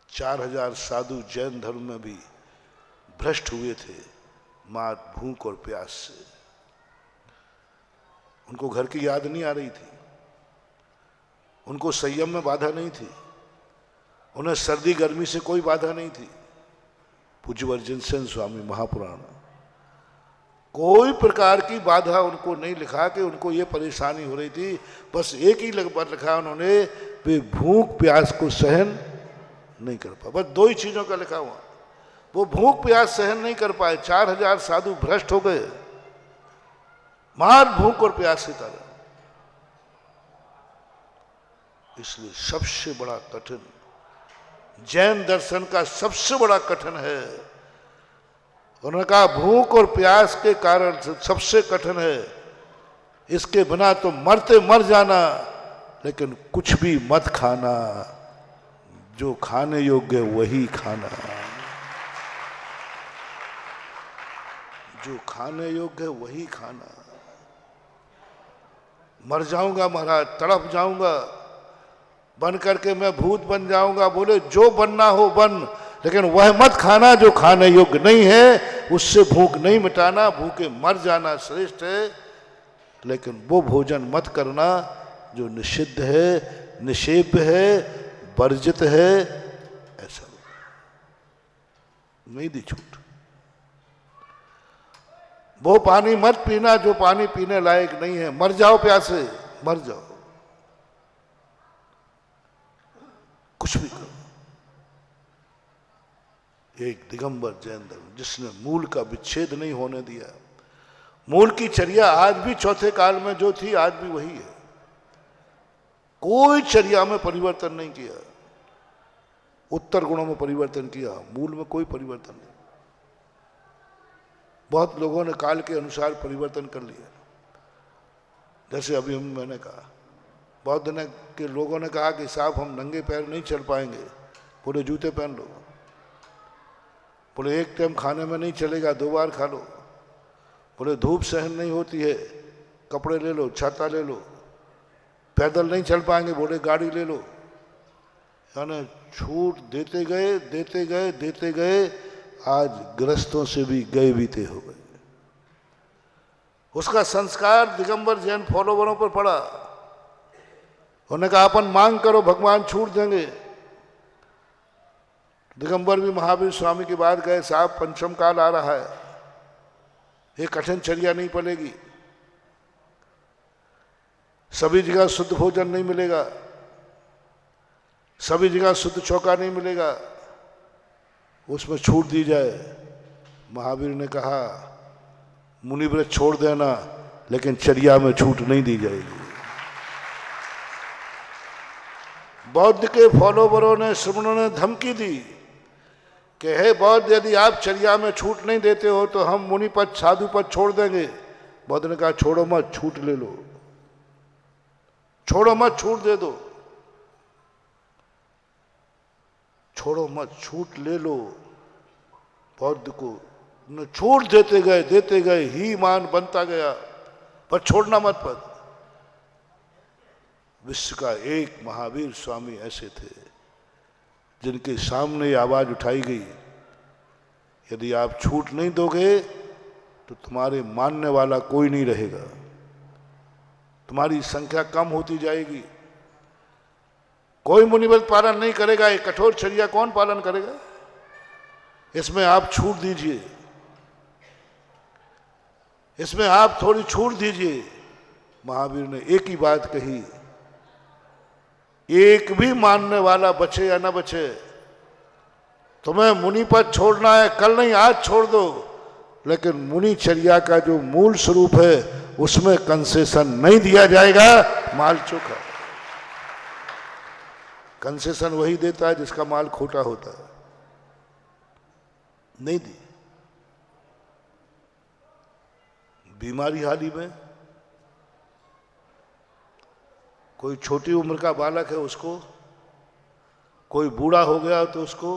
4000 साधु जैन धर्म में भी भ्रष्ट हुए थे मात भूख और प्यास से। उनको घर की याद नहीं आ रही थी, उनको संयम में बाधा नहीं थी, उन्हें सर्दी गर्मी से कोई बाधा नहीं थी। पूज्य वर्जन सेन स्वामी महापुराण कोई प्रकार की बाधा उनको नहीं लिखा कि उनको ये परेशानी हो रही थी। बस एक ही बात लिखा उन्होंने, वे भूख प्यास को सहन नहीं कर पाए। बस 2 ही चीजों का लिखा हुआ, वो भूख प्यास सहन नहीं कर पाए। 4000 साधु भ्रष्ट हो गए मार भूख और प्यास की तरह। इसलिए सबसे बड़ा कठिन, जैन दर्शन का सबसे बड़ा कठिन है, उन्होंने कहा भूख और प्यास के कारण सबसे कठिन है, इसके बिना तो मरते मर जाना, लेकिन कुछ भी मत खाना, जो खाने योग्य वही खाना, जो खाने योग्य वही खाना। मर जाऊंगा महाराज, तड़प जाऊंगा, बन करके मैं भूत बन जाऊंगा, बोले जो बनना हो बन, लेकिन वह मत खाना जो खाने योग्य नहीं है, उससे भूख नहीं मिटाना, भूखे मर जाना श्रेष्ठ है, लेकिन वो भोजन मत करना जो निषिद्ध है, निषेव्य है, वर्जित है। ऐसा नहीं दी छूट। वो पानी मत पीना जो पानी पीने लायक नहीं है, मर जाओ प्यासे, मर जाओ, कुछ भी करो। एक दिगंबर जैन धर्म जिसने मूल का विच्छेद नहीं होने दिया, मूल की चर्या आज भी चौथे काल में जो थी आज भी वही है, कोई चर्या में परिवर्तन नहीं किया, उत्तर गुणों में परिवर्तन किया, मूल में कोई परिवर्तन नहीं। बहुत लोगों ने काल के अनुसार परिवर्तन कर लिया, जैसे अभी मैंने कहा, बौद्ध ने के लोगों ने कहा कि साहब हम नंगे पैर नहीं चल पाएंगे, बोले जूते पहन लो, बोले एक टाइम खाने में नहीं चलेगा, 2 बार खा लो, बोले धूप सहन नहीं होती है, कपड़े ले लो, छाता ले लो, पैदल नहीं चल पाएंगे, बोले गाड़ी ले लो। यानी छूट देते गए देते गए देते गए, आज गृहस्थों से भी गए बीते हो गए। उसका संस्कार दिगंबर जैन फॉलोवरों पर पड़ा। उन्होंने कहा अपन मांग करो, भगवान छूट देंगे। दिगंबर भी महावीर स्वामी की बात गए, साहब पंचम काल आ रहा है, ये कठिन चर्या नहीं पड़ेगी, सभी जगह शुद्ध भोजन नहीं मिलेगा, सभी जगह शुद्ध चौका नहीं मिलेगा, उसमें छूट दी जाए। महावीर ने कहा मुनिव्रत छोड़ देना, लेकिन चर्या में छूट नहीं दी जाएगी। बौद्ध के फॉलोवरों ने, श्रमणों ने धमकी दी कि हे बौद्ध, यदि आप चर्या में छूट नहीं देते हो तो हम मुनि पद, साधु पद छोड़ देंगे। बौद्ध ने कहा छोड़ो मत, छूट ले लो, छोड़ो मत, छूट दे दो, छोड़ो मत, छूट ले लो। बौद्ध को न छूट देते गए, ही मान बनता गया, पर छोड़ना मत पद। विश्व का एक महावीर स्वामी ऐसे थे जिनके सामने ये आवाज उठाई गई, यदि आप छूट नहीं दोगे तो तुम्हारे मानने वाला कोई नहीं रहेगा, तुम्हारी संख्या कम होती जाएगी, कोई मुनिव्रत पालन नहीं करेगा, ये कठोर चर्या कौन पालन करेगा? इसमें आप छूट दीजिए, इसमें आप थोड़ी छूट दीजिए। महावीर ने एक ही बात कही, एक भी मानने वाला बचे या ना बचे, तुम्हें मुनि पद छोड़ना है, कल नहीं आज छोड़ दो, लेकिन मुनि चर्या का जो मूल स्वरूप है उसमें कंसेशन नहीं दिया जाएगा। माल चोखा, कंसेशन वही देता है जिसका माल खोटा होता है, नहीं दी। बीमारी हाली में कोई छोटी उम्र का बालक है उसको, कोई बूढ़ा हो गया तो उसको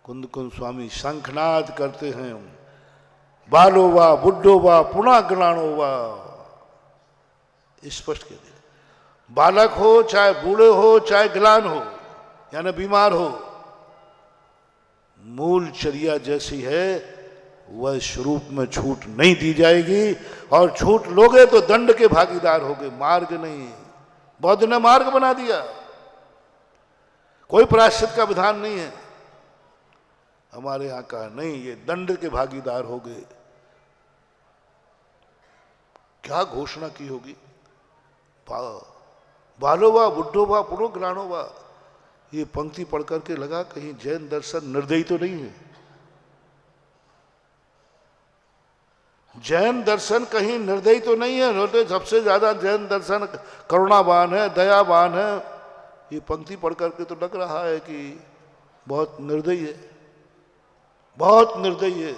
कुंद कुंद स्वामी शंखनाद करते हैं, बालो वा बुड्ढो वा पुनः ग्लाणो वा, स्पष्ट कह दिया। बालक हो चाहे बूढ़े हो चाहे ग्लान हो यानी बीमार हो, मूल चर्या जैसी है वह स्वरूप में छूट नहीं दी जाएगी, और छूट लोगे तो दंड के भागीदार होगे, मार्ग नहीं। बौद्ध ने मार्ग बना दिया, कोई प्रायश्चित का विधान नहीं है। हमारे यहां का नहीं, ये दंड के भागीदार हो गए। क्या घोषणा की होगी? बालो वा बुड्ढो वा पुनो ग्लानो वा, ये पंक्ति पढ़ करके लगा कहीं जैन दर्शन निर्दयी तो नहीं है। जैन दर्शन कहीं निर्दयी तो नहीं है, बोलते सबसे ज्यादा जैन दर्शन करुणावान है, दयावान है। ये पंक्ति पढ़ करके तो लग रहा है कि बहुत निर्दयी है, बहुत निर्दयी है।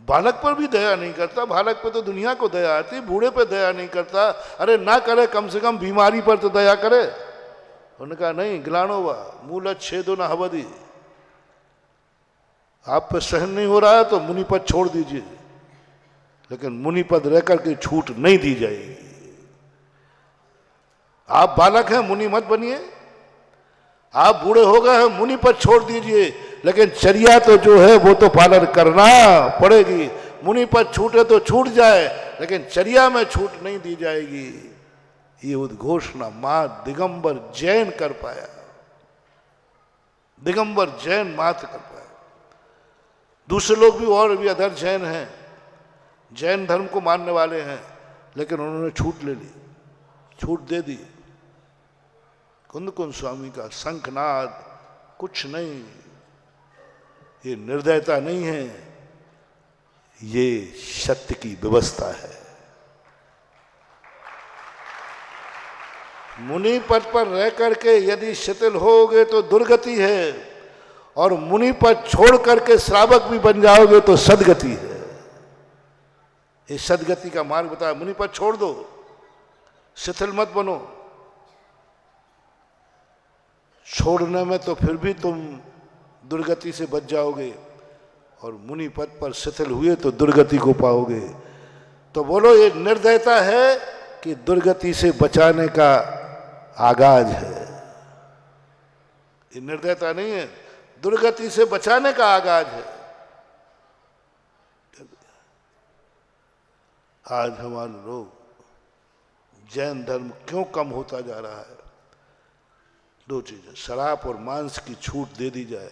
बालक पर भी दया नहीं करता, बालक पे तो दुनिया को दया आती, बूढ़े पे दया नहीं करता। अरे ना करे, कम से कम बीमारी पर तो दया करे। उन्होंने कहा नहीं, ग्लाणोवा मूल छेदो न हवदी, आप पे सहन नहीं हो रहा है तो मुनि पद छोड़ दीजिए, लेकिन मुनि पद रह करके छूट नहीं दी जाएगी। आप बालक हैं, मुनि मत बनिए, आप बूढ़े हो गए हैं, मुनि पद छोड़ दीजिए, लेकिन चर्या तो जो है वो तो पालन करना पड़ेगी। मुनि पद छूटे तो छूट जाए, लेकिन चर्या में छूट नहीं दी जाएगी। ये उद्घोषणा मां दिगंबर जैन कर पाया, दिगंबर जैन मात्र कर पाया। दूसरे लोग भी और भी अदर जैन हैं, जैन धर्म को मानने वाले हैं, लेकिन उन्होंने छूट ले ली, छूट दे दी। कुंद कुंद स्वामी का शंखनाद कुछ नहीं, ये निर्दयता नहीं है, ये सत्य की व्यवस्था है। मुनि पद पर रह करके यदि शिथिल होगे तो दुर्गति है, और मुनि पद छोड़ करके श्रावक भी बन जाओगे तो सदगति है। ये सदगति का मार्ग बताया। मुनि पद छोड़ दो, शिथिल मत बनो। छोड़ने में तो फिर भी तुम दुर्गति से बच जाओगे, और मुनि पद पर शिथिल हुए तो दुर्गति को पाओगे। तो बोलो, ये निर्दयता है कि दुर्गति से बचाने का आगाज है? ये निर्दयता नहीं है, दुर्गति से बचाने का आगाज है। आज हमारे लोग जैन धर्म क्यों कम होता जा रहा है? दो चीजें, शराब और मांस की छूट दे दी जाए।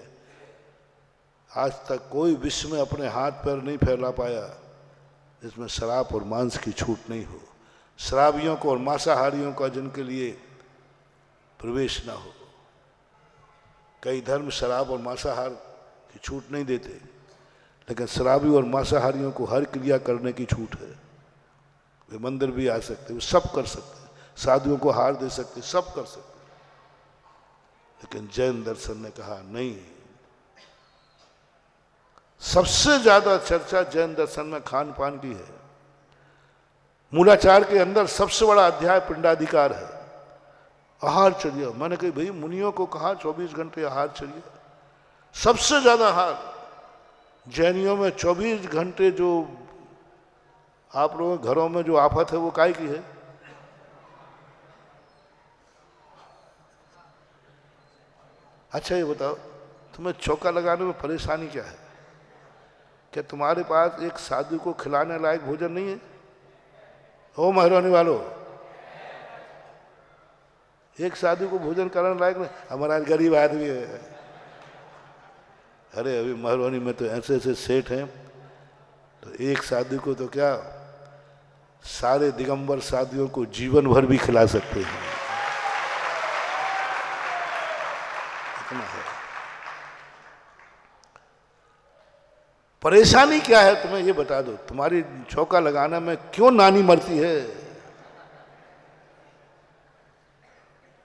आज तक कोई विश्व में अपने हाथ पैर नहीं फैला पाया जिसमें शराब और मांस की छूट नहीं हो। शराबियों को और मांसाहारियों का जिनके लिए प्रवेश ना हो। कई धर्म शराब और मांसाहार की छूट नहीं देते, लेकिन शराबी और मांसाहारियों को हर क्रिया करने की छूट है। वे मंदिर भी आ सकते, वे सब कर सकते, साधुओं को हार दे सकते, सब कर सकते। लेकिन जैन दर्शन ने कहा नहीं। सबसे ज्यादा चर्चा जैन दर्शन में खान पान की है। मूलाचार के अंदर सबसे बड़ा अध्याय पिंडाधिकार है, आहारचर्या। मैंने कही भाई मुनियों को कहा 24 घंटे आहारचर्या? सबसे ज्यादा आहार जैनियों में 24 घंटे। जो आप लोगों के घरों में जो आफत है वो काय की है? अच्छा ये बताओ, तुम्हें चौका लगाने में परेशानी क्या है? क्या तुम्हारे पास एक साधु को खिलाने लायक भोजन नहीं है? ओ मेहरबानी वालों, एक साधु को भोजन कराने लायक नहीं? हमारा गरीब आदमी है। अरे अभी मेहरबानी में तो ऐसे ऐसे सेठ हैं, तो एक साधु को तो क्या सारे दिगंबर साधुओं को जीवन भर भी खिला सकते हैं। इतना है। परेशानी क्या है तुम्हें ये बता दो। तुम्हारी चौका लगाने में क्यों नानी मरती है?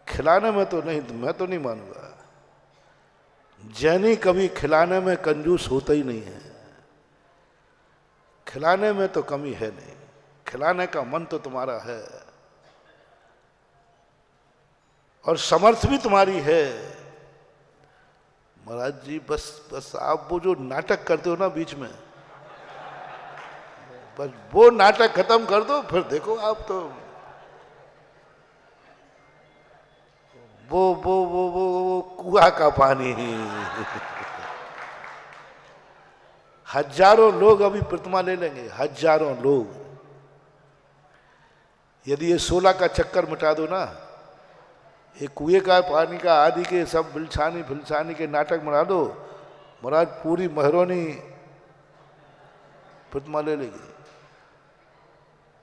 खिलाने में तो नहीं, मैं तो नहीं मानूंगा। जैनी कभी खिलाने में कंजूस होता ही नहीं है। खिलाने में तो कमी है नहीं, खिलाने का मन तो तुम्हारा है और समर्थ भी तुम्हारी है। महाराज जी बस आप वो जो नाटक करते हो ना बीच में, बस वो नाटक खत्म कर दो, फिर देखो आप तो वो कुआं का पानी। हजारों लोग अभी प्रतिमा ले लेंगे, हजारों लोग। यदि ये 16 का चक्कर मिटा दो ना, ये कुएं का पानी का आदि के सब बिलछानी फिलछानी के नाटक बना दो, महाराज पूरी मेहरौनी प्रतिमा ले लेगी।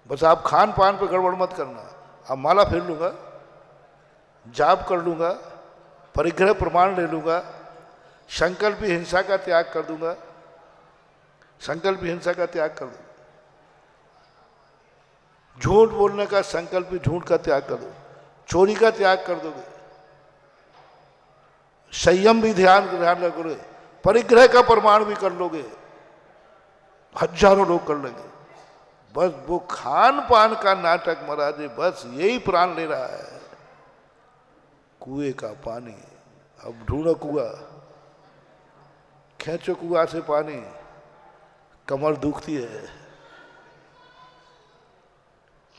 बस आप खान पान पे गड़बड़ मत करना। अब माला फेर लूंगा, जाप कर लूंगा, परिग्रह प्रमाण ले लूंगा, संकल्प हिंसा का त्याग कर दूंगा, संकल्प हिंसा का त्याग कर दूंगा, झूठ बोलने का संकल्प झूठ का त्याग कर दो, चोरी का त्याग कर दोगे, संयम भी ध्यान रखोगे, परिग्रह का प्रमाण भी कर लोगे, हजारों लोग कर लेंगे। बस वो खान पान का नाटक महाराज जी बस यही प्राण ले रहा है। कुएं का पानी, अब ढूंढो कुआं, खींचो कुआं से पानी, कमर दुखती है।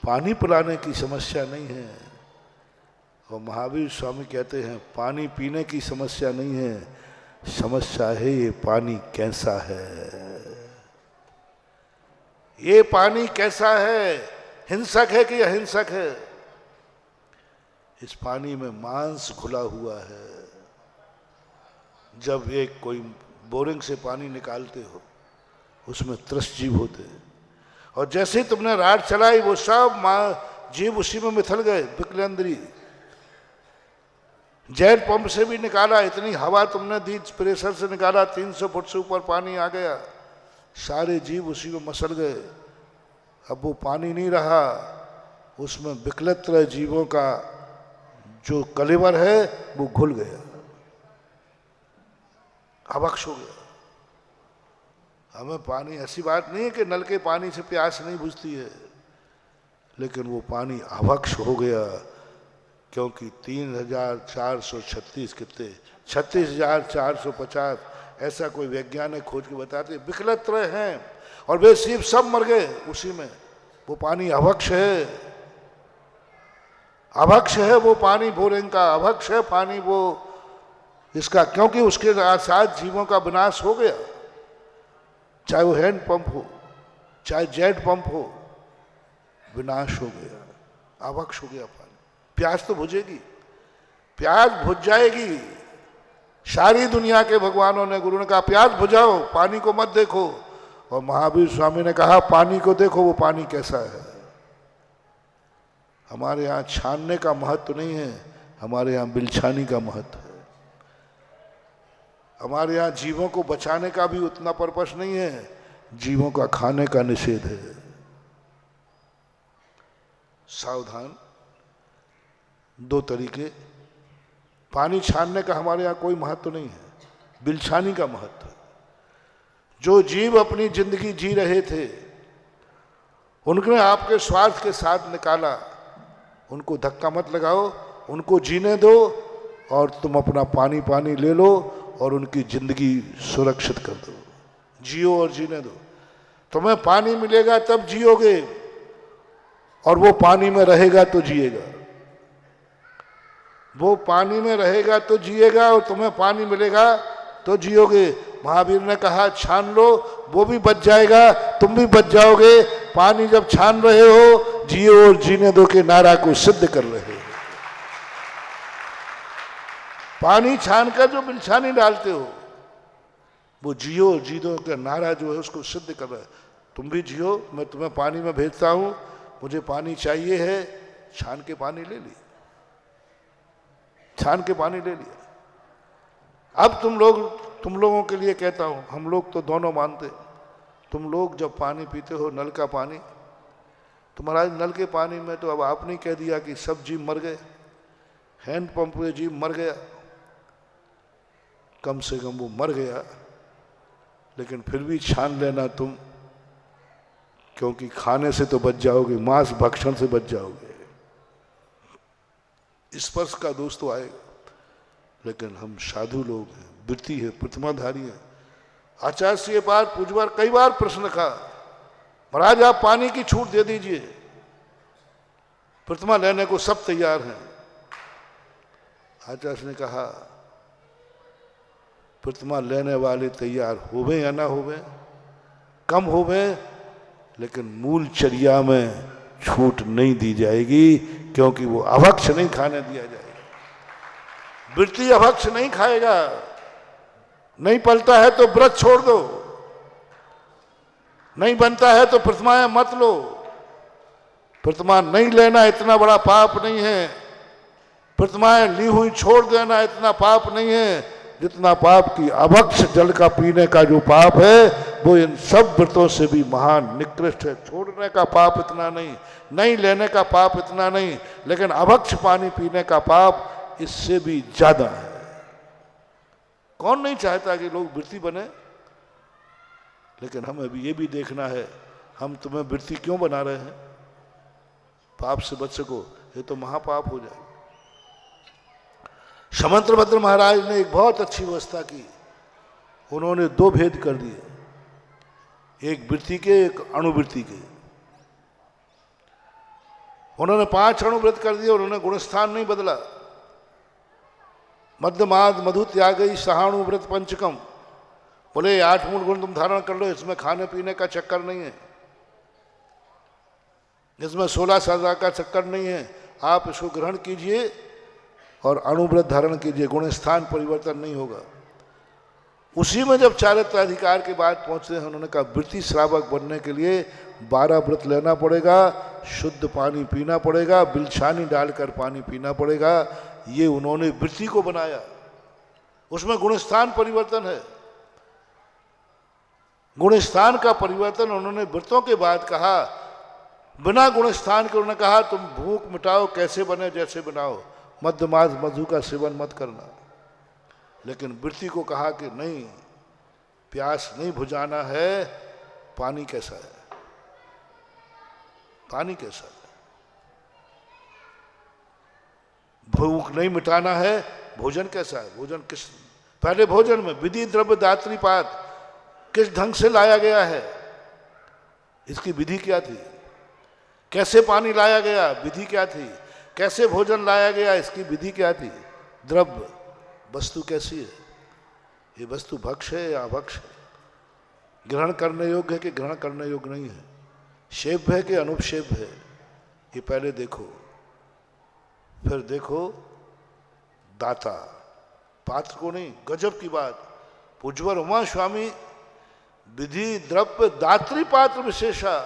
पानी पिलाने की समस्या नहीं है, और महावीर स्वामी कहते हैं पानी पीने की समस्या नहीं है, समस्या है ये पानी कैसा है। ये पानी कैसा है, हिंसक है कि अहिंसक है? इस पानी में मांस घुला हुआ है। जब एक कोई बोरिंग से पानी निकालते हो, उसमें त्रस्त जीव होते हैं, और जैसे ही तुमने राड चलाई वो सब जीव उसी में मिथल गए, विकलेंद्री। जेट पंप से भी निकाला, इतनी हवा तुमने दी, प्रेशर से निकाला, 300 फुट से ऊपर पानी आ गया, सारे जीव उसी में मसल गए। अब वो पानी नहीं रहा, उसमें विकलत्र जीवों का जो कलेवर है वो घुल गया, अवक्ष हो गया। हमें पानी, ऐसी बात नहीं है कि नल के पानी से प्यास नहीं बुझती है, लेकिन वो पानी अवक्ष हो गया, क्योंकि 3436 कितने 36,450 ऐसा कोई वैज्ञानिक खोज के बताते विकलत्र हैं, और वे सिर्फ सब मर गए उसी में। वो पानी अभक्ष है, अभक्ष है वो पानी, बोरिंग का अभक्ष है पानी वो इसका, क्योंकि उसके साथ जीवों का विनाश हो गया। चाहे वो हैंड पंप हो, चाहे जेट पंप हो, विनाश हो गया, अभक्ष हो गया पानी। प्यास तो बुझेगी, प्यास बुझ जाएगी। सारी दुनिया के भगवानों ने, गुरु ने कहा प्यास बुझाओ, पानी को मत देखो। और महावीर स्वामी ने कहा पानी को देखो, वो पानी कैसा है। हमारे यहाँ छानने का महत्व नहीं है, हमारे यहाँ बिलछानी का महत्व है। हमारे यहाँ जीवों को बचाने का भी उतना पर्पस नहीं है, जीवों का खाने का निषेध है। सावधान, दो तरीके। पानी छानने का हमारे यहाँ कोई महत्व नहीं है, बिलछानी का महत्व है। जो जीव अपनी जिंदगी जी रहे थे, उनने आपके स्वार्थ के साथ निकाला, उनको धक्का मत लगाओ, उनको जीने दो और तुम अपना पानी पानी ले लो और उनकी जिंदगी सुरक्षित कर दो। जियो और जीने दो। तुम्हें पानी मिलेगा तब जियोगे, और वो पानी में रहेगा तो जिएगा। वो पानी में रहेगा तो जिएगा और तुम्हें पानी मिलेगा तो जियोगे। महावीर ने कहा छान लो, वो भी बच जाएगा, तुम भी बच जाओगे। पानी जब छान रहे हो, जियो और जीने दो के नारा को सिद्ध कर रहे हो। पानी छान कर जो बिलछानी डालते हो, वो जियो और जी दो का नारा जो है उसको सिद्ध कर रहा है। तुम भी जियो, मैं तुम्हें पानी में भेजता हूं, मुझे पानी चाहिए है, छान के पानी ले लिया, छान के पानी ले लिया। अब तुम लोगों के लिए कहता हूं, हम लोग तो दोनों मानते। तुम लोग जब पानी पीते हो, नल का पानी, तो महाराज नल के पानी में तो अब आपने कह दिया कि सब जीव मर गए, हैंडपंप में जीव मर गया, कम से कम वो मर गया, लेकिन फिर भी छान लेना तुम, क्योंकि खाने से तो बच जाओगे, मांस भक्षण से बच जाओगे, स्पर्श का दोष तो आएगा। लेकिन हम साधु लोग हैं, वृत्ति है, प्रतिमाधारी है। आचार्य श्री पार पूजवार कई बार प्रश्न रखा, महाराज आप पानी की छूट दे दीजिए, प्रतिमा लेने को सब तैयार हैं। आचार्य ने कहा प्रतिमा लेने वाले तैयार होवे या ना होवे, कम होवे, लेकिन मूल चर्या में छूट नहीं दी जाएगी, क्योंकि वो अभक्ष नहीं खाने दिया जाएगा। वृत्ति अभक्ष नहीं खाएगा। नहीं पलता है तो व्रत छोड़ दो, नहीं बनता है तो प्रतिमाएं मत लो। प्रतिमा नहीं लेना इतना बड़ा पाप नहीं है, प्रतिमाएं ली हुई छोड़ देना इतना पाप नहीं है जितना पाप की अभक्ष जल का पीने का जो पाप है, वो इन सब व्रतों से भी महान निकृष्ट है। छोड़ने का पाप इतना नहीं, नहीं लेने का पाप इतना नहीं, लेकिन अभक्ष पानी पीने का पाप इससे भी ज्यादा है। कौन नहीं चाहता कि लोग वृत्ति बने, लेकिन हमें अभी ये भी देखना है, हम तुम्हें वृत्ति क्यों बना रहे हैं? पाप से बच सको, ये तो महापाप हो जाए। समंतभद्र महाराज ने एक बहुत अच्छी व्यवस्था की। उन्होंने दो भेद कर दिए, एक वृत्ति के, एक अणुवृत्ति के। उन्होंने 5 अणुव्रत कर दिए, उन्होंने गुणस्थान नहीं बदला। मध्यमाद मधु त्यागई सहाणुव्रत पंचकम, बोले 8 मूल गुण तुम धारण कर लो, इसमें खाने पीने का चक्कर नहीं है, इसमें 16 सजा का चक्कर नहीं है, आप इसको ग्रहण कीजिए और अणुव्रत धारण कीजिए, गुण स्थान परिवर्तन नहीं होगा। उसी में जब चारित्र अधिकार के बाद पहुंचते हैं, उन्होंने कहा वृत्ति श्रावक बनने के लिए 12 व्रत लेना पड़ेगा, शुद्ध पानी पीना पड़ेगा, बिलछानी डालकर पानी पीना पड़ेगा। ये उन्होंने वृत्ति को बनाया, उसमें गुणस्थान परिवर्तन है। गुणस्थान का परिवर्तन उन्होंने व्रतों के बाद कहा। बिना गुणस्थान के उन्होंने कहा तुम भूख मिटाओ, कैसे बने जैसे बनाओ, मध्यमास मधु का सेवन मत करना। लेकिन वृत्ति को कहा कि नहीं, प्यास नहीं बुझाना है, पानी कैसा है, पानी कैसा है, भूख नहीं मिटाना है, भोजन कैसा है, भोजन किस, पहले भोजन में विधि द्रव्य दात्री पात किस ढंग से लाया गया है, इसकी विधि क्या थी, कैसे पानी लाया गया, विधि क्या थी, कैसे भोजन लाया गया, इसकी विधि क्या थी, द्रव्य वस्तु कैसी है, ये वस्तु भक्ष है या अभक्ष है, ग्रहण करने योग्य है कि ग्रहण करने योग्य नहीं है, शेप है कि अनुपशेप है, ये पहले देखो, फिर देखो दाता, पात्र को नहीं। गजब की बात, पूज्यवर उमा स्वामी विधि द्रव्य दात्री पात्र विशेषा।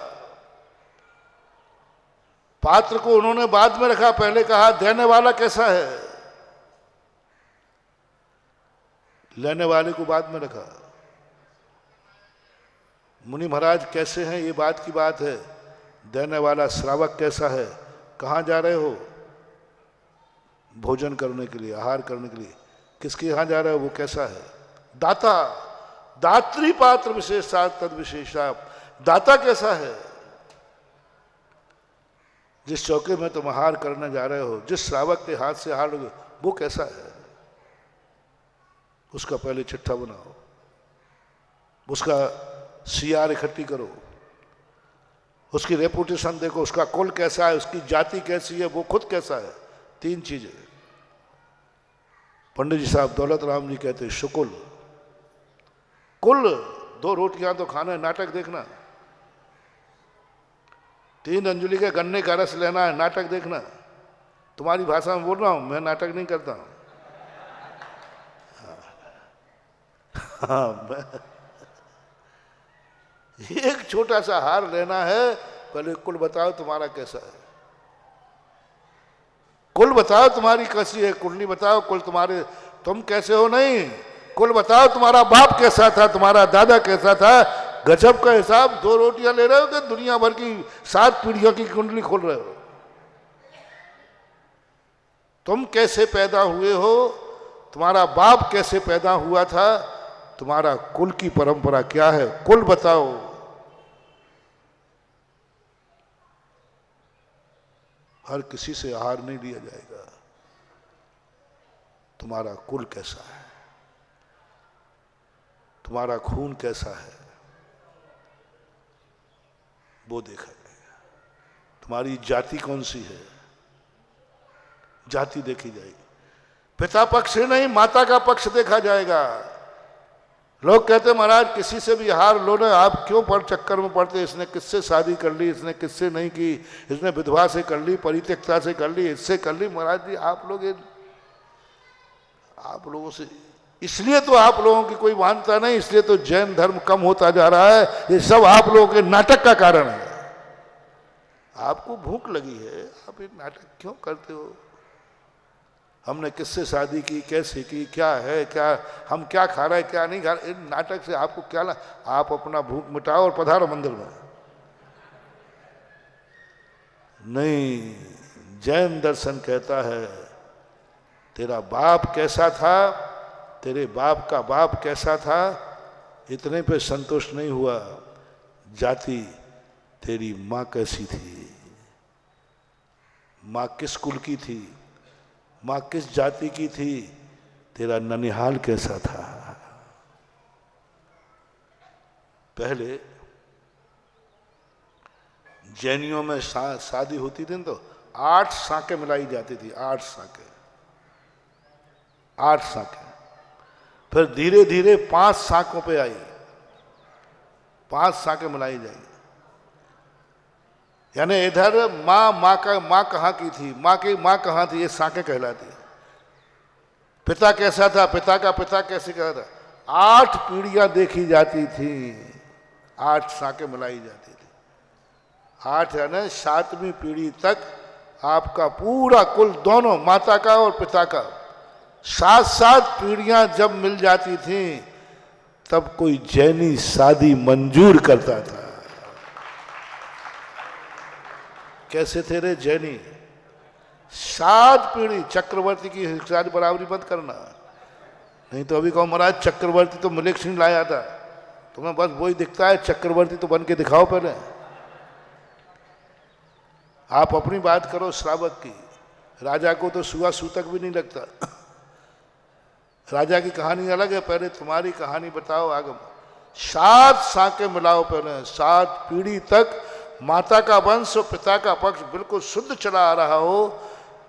पात्र को उन्होंने बाद में रखा, पहले कहा देने वाला कैसा है, लेने वाले को बाद में रखा। मुनि महाराज कैसे हैं ये बात की बात है, देने वाला श्रावक कैसा है, कहाँ जा रहे हो, भोजन करने के लिए, आहार करने के लिए, किसके यहां जा रहे हो, वो कैसा है। दाता, दात्री पात्र विशेषा तद विशेषा, दाता कैसा है। जिस चौके में तुम आहार करने जा रहे हो, जिस श्रावक के हाथ से आहार लोगे, वो कैसा है, उसका पहले चिट्ठा बनाओ, उसका सीआर इकट्ठी करो, उसकी रेपुटेशन देखो, उसका कुल कैसा है, उसकी जाति कैसी है, वो खुद कैसा है। 3 चीजें। पंडित जी साहब दौलत राम जी कहते हैं शुकुल, कुल 2 रोटियां तो खाना है, नाटक देखना, 3 अंजुलि के गन्ने का रस लेना है, नाटक देखना। तुम्हारी भाषा में बोल रहा हूं, मैं नाटक नहीं करता हूं। हाँ, मैं एक छोटा सा हार लेना है, पहले कुल बताओ तुम्हारा कैसा है, कुल बताओ तुम्हारी कैसी है, कुल नहीं बताओ कुल तुम्हारे तुम कैसे हो, नहीं, कुल बताओ तुम्हारा बाप कैसा था, तुम्हारा दादा कैसा था। गजब का हिसाब, 2 रोटियां ले रहे हो कि दुनिया भर की 7 पीढ़ियों की कुंडली खोल रहे हो। तुम कैसे पैदा हुए हो, तुम्हारा बाप कैसे पैदा हुआ था, तुम्हारा कुल की परंपरा क्या है, कुल बताओ। हर किसी से आहार नहीं लिया जाएगा, तुम्हारा कुल कैसा है, तुम्हारा खून कैसा है, वो देखा जाएगा। तुम्हारी जाति कौन सी है, जाति देखी जाएगी। पिता पक्ष से नहीं, माता का पक्ष देखा जाएगा। लोग कहते महाराज किसी से भी हार लो ना, आप क्यों पर चक्कर में पड़ते, इसने किससे शादी कर ली, इसने किससे नहीं की, इसने विधवा से कर ली, परित्यक्ता से कर ली, इससे कर ली। महाराज जी आप लोगों से, इसलिए तो आप लोगों की कोई मानता नहीं, इसलिए तो जैन धर्म कम होता जा रहा है। ये सब आप लोगों के नाटक का कारण है। आपको भूख लगी है, आप ये नाटक क्यों करते हो। हमने किससे शादी की, कैसे की, क्या है, क्या हम क्या खा रहे हैं, क्या नहीं खा रहे, इन नाटक से आपको क्या आप अपना भूख मिटाओ और पधारो मंदिर में। नहीं, जैन दर्शन कहता है तेरा बाप कैसा था, तेरे बाप का बाप कैसा था, इतने पे संतुष्ट नहीं हुआ, जाति तेरी माँ कैसी थी, माँ किस कुल की थी, माँ किस जाति की थी, तेरा ननिहाल कैसा था। पहले जैनियों में शादी होती थी तो 8 साकें मिलाई जाती थी, 8 साकें, 8 साकें। फिर धीरे धीरे 5 साकों पे आई, 5 साकें मिलाई जाएगी। यानी इधर माँ कहाँ की थी, माँ की माँ कहाँ थी, ये साकें कहलाती है। पिता कैसा था, पिता का पिता कैसे कहता था, 8 पीढ़ियां देखी जाती थी, 8 साकें मिलाई जाती थी। 8 यानी 7वीं पीढ़ी तक आपका पूरा कुल, दोनों माता का और पिता का, 7 पीढ़ियां जब मिल जाती थी तब कोई जैनी शादी मंजूर करता था। कैसे थे रे जैनी, 7 पीढ़ी। चक्रवर्ती की हिस्सेदारी बराबरी मत करना, नहीं तो अभी कहो महाराज चक्रवर्ती तो मलिक सिंह लाया था, तुम्हें बस वही दिखता है, चक्रवर्ती तो बन के दिखाओ पहले। आप अपनी बात करो श्रावक की, राजा को तो सुआ सूतक भी नहीं लगता। राजा की कहानी अलग है, पहले तुम्हारी कहानी बताओ आगे। 7 साकें मिलाओ पहले, 7 पीढ़ी तक माता का वंश और पिता का पक्ष बिल्कुल शुद्ध चला आ रहा हो,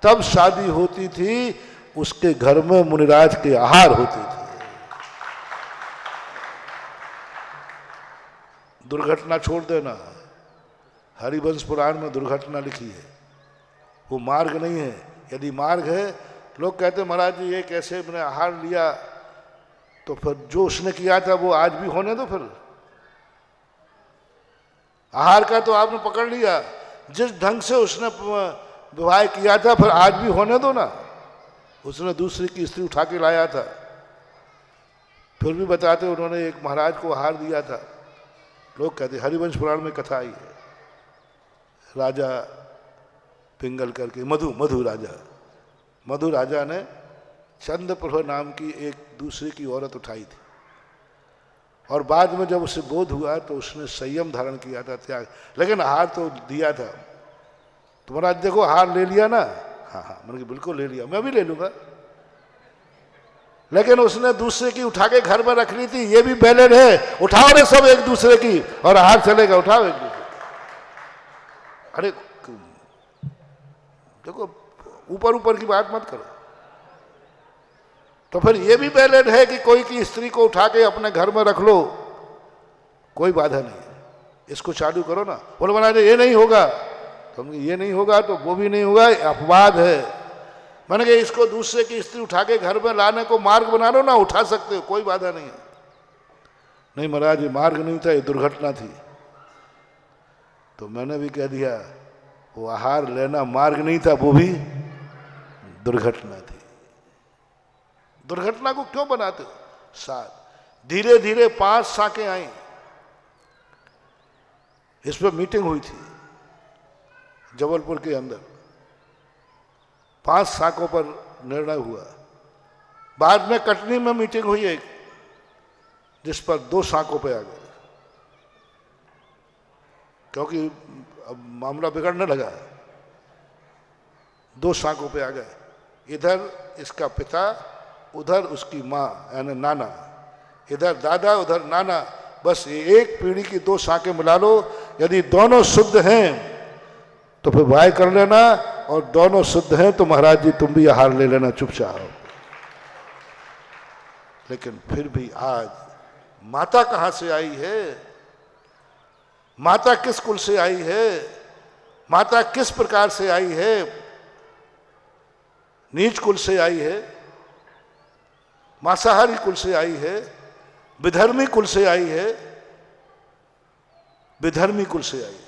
तब शादी होती थी। उसके घर में मुनिराज के आहार होते थे। दुर्घटना छोड़ देना, हरिवंश पुराण में दुर्घटना लिखी है, वो मार्ग नहीं है। यदि मार्ग है, लोग कहते महाराज जी ये कैसे मैंने आहार लिया, तो फिर जो उसने किया था वो आज भी होने दो। फिर आहार का तो आपने पकड़ लिया, जिस ढंग से उसने विवाह किया था फिर आज भी होने दो ना। उसने दूसरी की स्त्री उठा के लाया था, फिर भी बताते उन्होंने एक महाराज को आहार दिया था। लोग कहते हरिवंश पुराण में कथा आई है, राजा पिंगल करके मधु राजा ने चंद्रप्रभा नाम की एक दूसरे की औरत उठाई थी, और बाद में जब उसे बोध हुआ तो उसने संयम धारण किया था, त्याग, लेकिन हार तो दिया था। तो महाराज देखो हार ले लिया ना, हाँ हाँ मैंने बिल्कुल ले लिया, मैं भी ले लूंगा। लेकिन उसने दूसरे की उठा के घर में रख ली थी, ये भी बैलेंस है, उठाओ रे सब एक दूसरे की और हार चलेगा, उठाओ एक दूसरे। अरे देखो ऊपर ऊपर की बात मत करो। तो फिर ये भी बैलेंस है कि कोई की स्त्री को उठा के अपने घर में रख लो, कोई बाधा नहीं है, इसको चालू करो ना। बोले महाराज ये नहीं होगा, तो ये नहीं होगा तो वो भी नहीं होगा, अपवाद है। मैंने कहा इसको दूसरे की स्त्री उठा के घर में लाने को मार्ग बना लो ना, उठा सकते हो, कोई बाधा नहीं है। नहीं महाराज ये मार्ग नहीं था, ये दुर्घटना थी। तो मैंने भी कह दिया वो आहार लेना मार्ग नहीं था, वो भी दुर्घटना थी। दुर्घटना को क्यों बनाते हो? साथ धीरे धीरे 5 साकें आई, इस पर मीटिंग हुई थी जबलपुर के अंदर, 5 साकों पर निर्णय हुआ। बाद में कटनी में मीटिंग हुई एक, जिस पर 2 साकों पे आ गए, क्योंकि अब मामला बिगड़ने लगा। 2 साकों पे आ गए, इधर इसका पिता, उधर उसकी माँ यानी नाना, इधर दादा उधर नाना, बस ये एक पीढ़ी की 2 साकें मिला लो। यदि दोनों शुद्ध हैं तो फिर भाई कर लेना, और दोनों शुद्ध हैं तो महाराज जी तुम भी आहार ले लेना चुपचाप। लेकिन फिर भी आज माता कहां से आई है, माता किस कुल से आई है, माता किस प्रकार से आई है? नीच कुल से आई है, मांसाहारी कुल से आई है, विधर्मी कुल से आई है, विधर्मी कुल से आई है।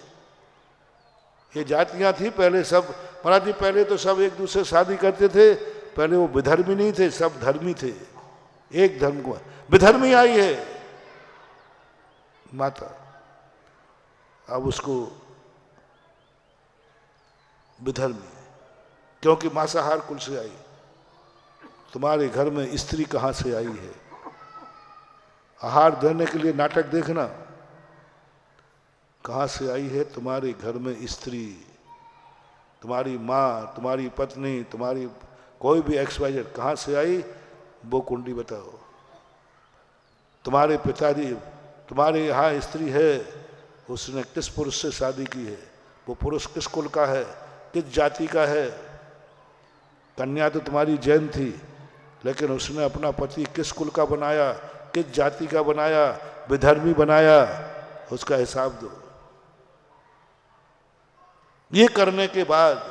ये जातियां थी पहले सब, महाराज जी पहले तो सब एक दूसरे शादी करते थे, पहले वो विधर्मी नहीं थे, सब धर्मी थे, एक धर्म को। विधर्मी आई है माता, अब उसको विधर्मी, क्योंकि मांसाहार कुल से आई। तुम्हारे घर में स्त्री कहां से आई है? आहार देने के लिए नाटक देखना, कहां से आई है तुम्हारे घर में स्त्री? तुम्हारी माँ, तुम्हारी पत्नी, तुम्हारी कोई भी XYZ कहां से आई, वो कुंडली बताओ। तुम्हारे पिताजी, तुम्हारे यहाँ स्त्री है, उसने किस पुरुष से शादी की है, वो पुरुष किस कुल का है, किस जाति का है? कन्या तो तुम्हारी जैन थी, लेकिन उसने अपना पति किस कुल का बनाया, किस जाति का बनाया, विधर्मी बनाया, उसका हिसाब दो। ये करने के बाद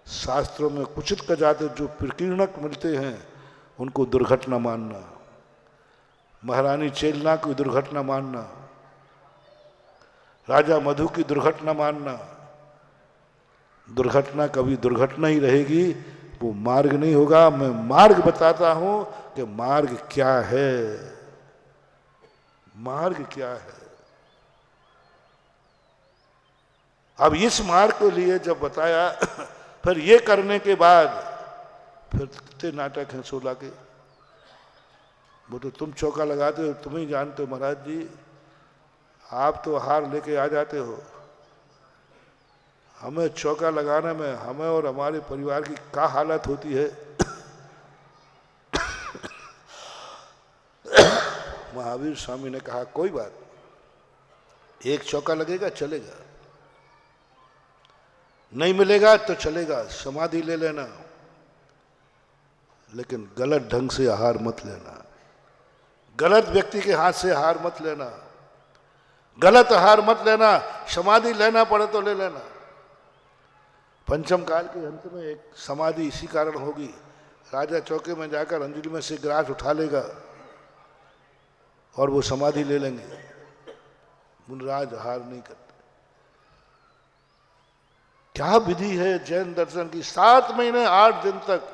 शास्त्रों में कुचित कर जाते, जो प्रकीर्णक मिलते हैं उनको दुर्घटना मानना, महारानी चेलना की दुर्घटना मानना, राजा मधु की दुर्घटना मानना। दुर्घटना कभी दुर्घटना ही रहेगी, वो मार्ग नहीं होगा। मैं मार्ग बताता हूं कि मार्ग क्या है, मार्ग क्या है। अब इस मार्ग के लिए जब बताया, फिर ये करने के बाद फिर कितने नाटक हैं 16 के। वो तो तुम चौका लगाते हो, तुम ही जानते हो महाराज जी, आप तो हार लेके आ जाते हो। हमें चौका लगाने में हमें और हमारे परिवार की क्या हालत होती है। महावीर स्वामी ने कहा कोई बात, एक चौका लगेगा चलेगा, नहीं मिलेगा तो चलेगा, समाधि ले लेना, लेकिन गलत ढंग से आहार मत लेना, गलत व्यक्ति के हाथ से आहार मत लेना, गलत आहार मत लेना। समाधि लेना पड़े तो ले लेना, पंचम काल के अंत में एक समाधि इसी कारण होगी, राजा चौके में जाकर अंजलि में से ग्रास उठा लेगा और वो समाधि ले लेंगे। मुनिराज हार नहीं करते। क्या विधि है जैन दर्शन की? 7 महीने 8 दिन तक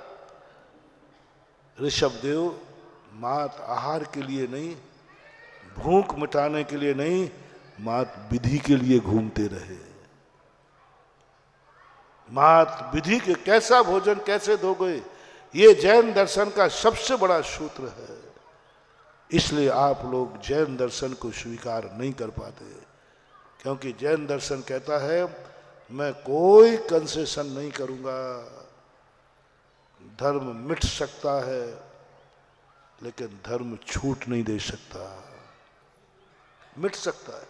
ऋषभदेव मात आहार के लिए नहीं, भूख मिटाने के लिए नहीं, मात विधि के लिए घूमते रहे। मात विधि के कैसा भोजन कैसे दोगे, ये जैन दर्शन का सबसे बड़ा सूत्र है। इसलिए आप लोग जैन दर्शन को स्वीकार नहीं कर पाते, क्योंकि जैन दर्शन कहता है मैं कोई कंसेशन नहीं करूंगा। धर्म मिट सकता है लेकिन धर्म छूट नहीं दे सकता। मिट सकता है,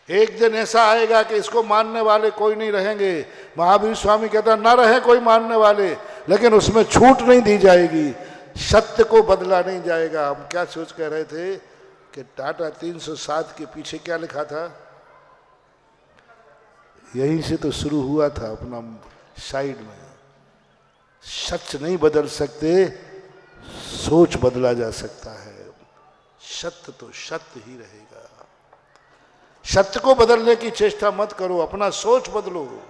एक दिन ऐसा आएगा कि इसको मानने वाले कोई नहीं रहेंगे। महावीर स्वामी कहता ना रहे कोई मानने वाले, लेकिन उसमें छूट नहीं दी जाएगी, सत्य को बदला नहीं जाएगा। हम क्या सोच कह रहे थे कि टाटा 307 के पीछे क्या लिखा था? यहीं से तो शुरू हुआ था अपना साइड में। सच नहीं बदल सकते, सोच बदला जा सकता है। सत्य तो सत्य ही रहेगा। सत्य को बदलने की चेष्टा मत करो, अपना सोच बदलो।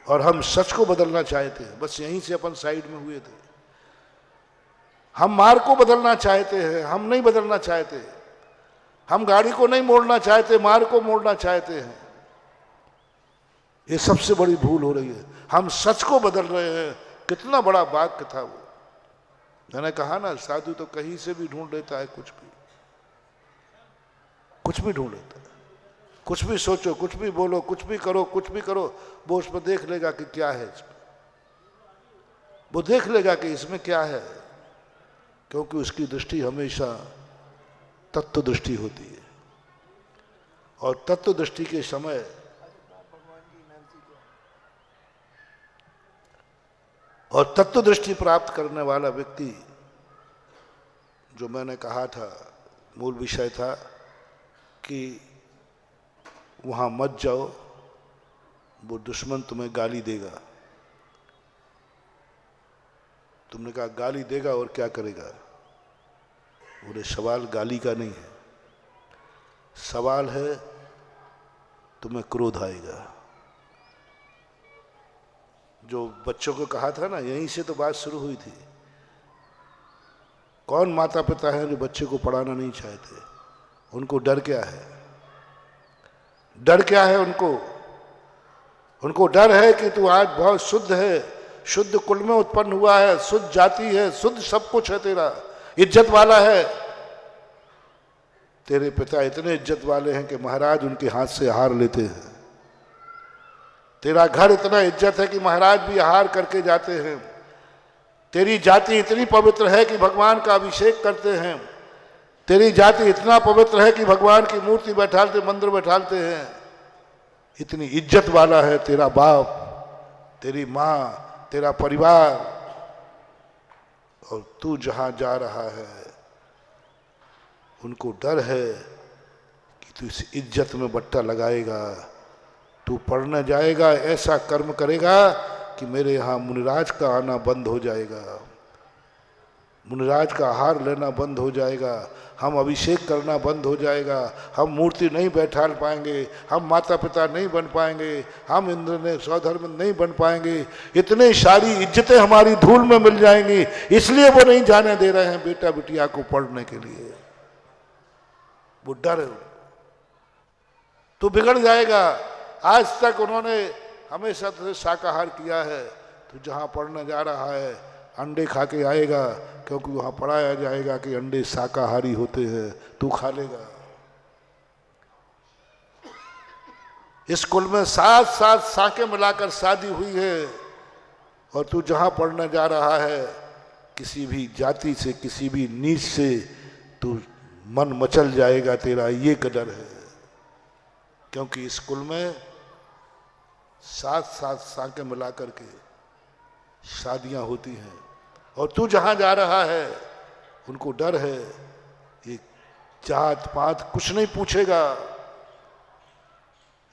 और हम सच को बदलना चाहते हैं, बस यहीं से अपन साइड में हुए थे। हम मार्ग को बदलना चाहते हैं, हम नहीं बदलना चाहते। हम गाड़ी को नहीं मोड़ना चाहते, मार्ग को मोड़ना चाहते हैं। ये सबसे बड़ी भूल हो रही है। हम सच को बदल रहे हैं। कितना बड़ा वाक्य था वो। मैंने कहा ना, साधु तो कहीं से भी ढूंढ लेता है, कुछ भी ढूंढ लेता है। कुछ भी सोचो, कुछ भी बोलो, कुछ भी करो, वो उसमें देख लेगा कि क्या है इसमें। वो देख लेगा कि इसमें क्या है, क्योंकि उसकी दृष्टि हमेशा तत्व दृष्टि होती है। और तत्व दृष्टि के समय और तत्व दृष्टि प्राप्त करने वाला व्यक्ति, जो मैंने कहा था मूल विषय था कि वहां मत जाओ, वो दुश्मन तुम्हें गाली देगा। तुमने कहा गाली देगा और क्या करेगा? बोले सवाल गाली का नहीं है, सवाल है तुम्हें क्रोध आएगा। जो बच्चों को कहा था ना, यहीं से तो बात शुरू हुई थी। कौन माता पिता हैं जो बच्चे को पढ़ाना नहीं चाहते? उनको डर क्या है? डर क्या है उनको? उनको डर है कि तू आज बहुत शुद्ध है, शुद्ध कुल में उत्पन्न हुआ है, शुद्ध जाति है, शुद्ध सब कुछ है, तेरा इज्जत वाला है। तेरे पिता इतने इज्जत वाले हैं कि महाराज उनके हाथ से आहार लेते हैं। तेरा घर इतना इज्जत है कि महाराज भी आहार करके जाते हैं। तेरी जाति इतनी पवित्र है कि भगवान का अभिषेक करते हैं। तेरी जाति इतना पवित्र है कि भगवान की मूर्ति बैठालते, मंदिर बैठालते हैं। इतनी इज्जत वाला है तेरा बाप, तेरी माँ, तेरा परिवार। और तू जहां जा रहा है, उनको डर है कि तू इस इज्जत में बट्टा लगाएगा। तू पढ़ने जाएगा, ऐसा कर्म करेगा कि मेरे यहाँ मुनिराज का आना बंद हो जाएगा, मुनिराज का आहार लेना बंद हो जाएगा, हम अभिषेक करना बंद हो जाएगा, हम मूर्ति नहीं बैठाल पाएंगे, हम माता पिता नहीं बन पाएंगे, हम इंद्र ने स्वधर्म नहीं बन पाएंगे। इतनी सारी इज्जतें हमारी धूल में मिल जाएंगी। इसलिए वो नहीं जाने दे रहे हैं बेटा बिटिया को पढ़ने के लिए। वो डर है, तो बिगड़ जाएगा। आज तक उन्होंने हमेशा तो शाकाहार किया है, तो जहाँ पढ़ने जा रहा है अंडे खा के आएगा, क्योंकि वहाँ पढ़ाया जाएगा कि अंडे शाकाहारी होते हैं, तू खा लेगा। इस कुल में 7 शाखें मिलाकर शादी हुई है, और तू जहाँ पढ़ने जा रहा है किसी भी जाति से, किसी भी नीच से तू मन मचल जाएगा तेरा, ये कदर है। क्योंकि इस कुल में 7 शाखें मिलाकर के शादियां होती हैं, और तू जहां जा रहा है उनको डर है, ये जात पात कुछ नहीं पूछेगा,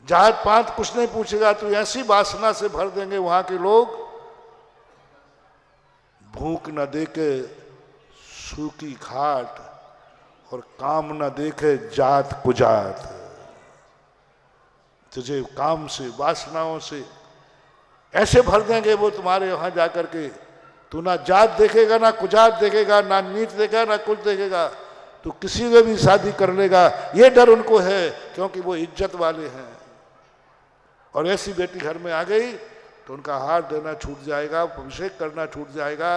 जात पात कुछ नहीं पूछेगा, तो ऐसी वासना से भर देंगे वहां के लोग, भूख न देखे सूखी खाट और काम न देखे जात कुजात। तुझे काम से वासनाओं से ऐसे भर देंगे वो तुम्हारे वहां जाकर के, तू ना जात देखेगा ना कुजात देखेगा, ना नीच देखेगा ना कुछ देखेगा, तो किसी में भी शादी कर लेगा। ये डर उनको है क्योंकि वो इज्जत वाले हैं। और ऐसी बेटी घर में आ गई तो उनका हाथ देना छूट जाएगा, अभिषेक करना छूट जाएगा,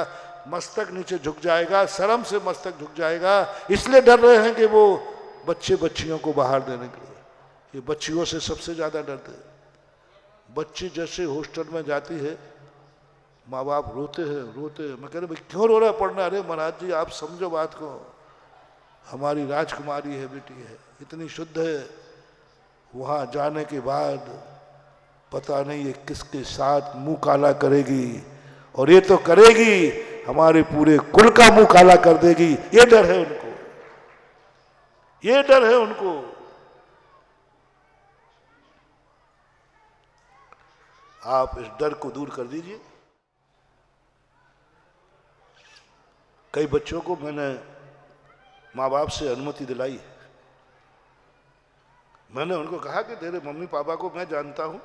मस्तक नीचे झुक जाएगा, शर्म से मस्तक झुक जाएगा। इसलिए डर रहे हैं कि वो बच्चे बच्चियों को बाहर देने के लिए। ये बच्चियों से सबसे ज्यादा डरते हैं। बच्ची जैसे हॉस्टल में जाती है, माँ बाप रोते हैं। मैं कह रहा भाई क्यों रो रहा है पढ़ना? अरे महाराज जी आप समझो बात को, हमारी राजकुमारी है, बेटी है, इतनी शुद्ध है, वहां जाने के बाद पता नहीं ये किसके साथ मुंह काला करेगी, और ये तो करेगी हमारे पूरे कुल का मुंह काला कर देगी। ये डर है उनको, ये डर है उनको। आप इस डर को दूर कर दीजिए। कई बच्चों को मैंने माँ बाप से अनुमति दिलाई। मैंने उनको कहा कि तेरे मम्मी पापा को मैं जानता हूं,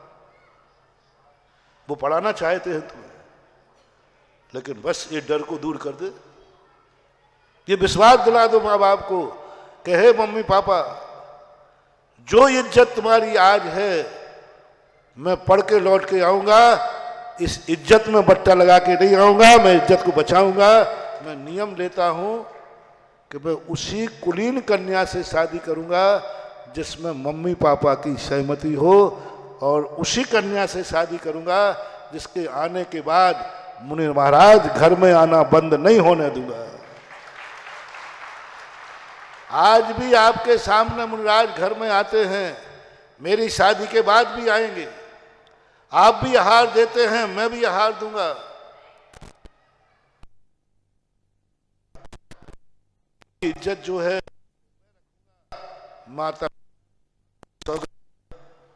वो पढ़ाना चाहते हैं तुम्हें, लेकिन बस ये डर को दूर कर दे, ये विश्वास दिला दो माँ बाप को कि हे मम्मी पापा, जो इज्जत तुम्हारी आज है मैं पढ़ के लौट के आऊंगा, इस इज्जत में बट्टा लगा के नहीं आऊंगा, मैं इज्जत को बचाऊंगा। मैं नियम लेता हूं कि मैं उसी कुलीन कन्या से शादी करूंगा जिसमें मम्मी पापा की सहमति हो, और उसी कन्या से शादी करूंगा जिसके आने के बाद मुनि महाराज घर में आना बंद नहीं होने दूंगा। आज भी आपके सामने मुनिराज घर में आते हैं, मेरी शादी के बाद भी आएंगे। आप भी आहार देते हैं, मैं भी आहार दूंगा। इज्जत जो है माता सौगंध,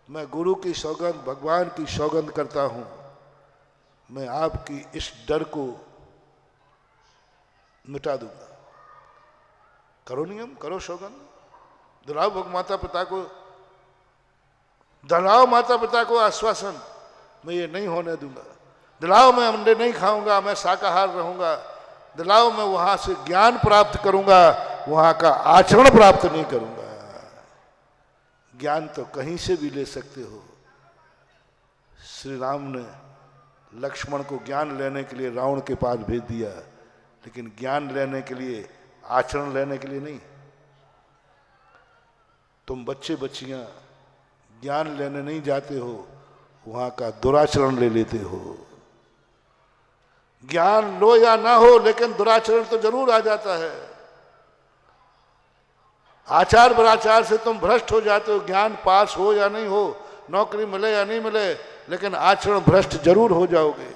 मैं गुरु की सौगंध, भगवान की सौगंध करता हूं, मैं आपकी इस डर को मिटा दूंगा। करो नियम, करो सौगंध, दिलाओ माता पिता को, दिलाओ माता पिता को आश्वासन, मैं ये नहीं होने दूंगा। दिलाओ मैं अंडे नहीं खाऊंगा, मैं शाकाहार रहूंगा। दिलाओ मैं वहां से ज्ञान प्राप्त करूंगा, वहां का आचरण प्राप्त नहीं करूंगा। ज्ञान तो कहीं से भी ले सकते हो। श्री राम ने लक्ष्मण को ज्ञान लेने के लिए रावण के पास भेज दिया, लेकिन ज्ञान लेने के लिए, आचरण लेने के लिए नहीं। तुम बच्चे बच्चियां ज्ञान लेने नहीं जाते हो, वहां का दुराचरण ले लेते हो। ज्ञान लो या ना हो, लेकिन दुराचरण तो जरूर आ जाता है। आचार बराचार से तुम भ्रष्ट हो जाते हो, ज्ञान पास हो या नहीं हो, नौकरी मिले या नहीं मिले, लेकिन आचरण भ्रष्ट जरूर हो जाओगे।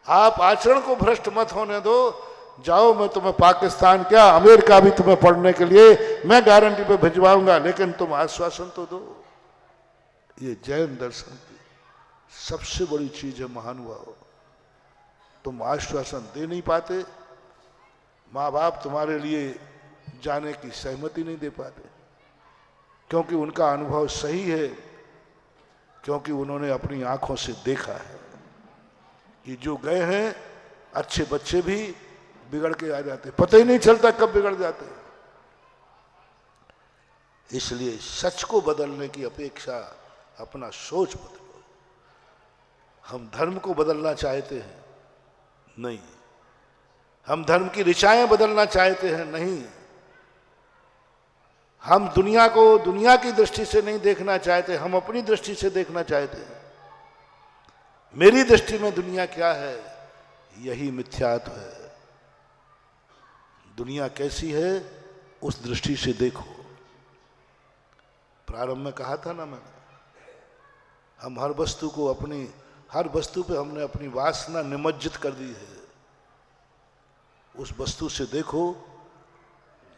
आप आचरण को भ्रष्ट मत होने दो। जाओ, मैं तुम्हें पाकिस्तान क्या अमेरिका भी तुम्हें पढ़ने के लिए मैं गारंटी पे भिजवाऊंगा, लेकिन तुम आश्वासन तो दो। ये जैन दर्शन की सबसे बड़ी चीज है महानुभाव। तुम आश्वासन दे नहीं पाते, माँ बाप तुम्हारे लिए जाने की सहमति नहीं दे पाते, क्योंकि उनका अनुभव सही है, क्योंकि उन्होंने अपनी आंखों से देखा है कि जो गए हैं अच्छे बच्चे भी बिगड़ के आ जाते, पता ही नहीं चलता कब बिगड़ जाते। इसलिए सच को बदलने की अपेक्षा अपना सोच बदलो। हम धर्म को बदलना चाहते हैं? नहीं। हम धर्म की ऋचाएं बदलना चाहते हैं? नहीं। हम दुनिया को दुनिया की दृष्टि से नहीं देखना चाहते, हम अपनी दृष्टि से देखना चाहते हैं। मेरी दृष्टि में दुनिया क्या है? यही मिथ्यात्व है। दुनिया कैसी है उस दृष्टि से देखो। प्रारंभ में कहा था ना मैंने, हम हर वस्तु को हर वस्तु पे हमने अपनी वासना निमज्जित कर दी है। उस वस्तु से देखो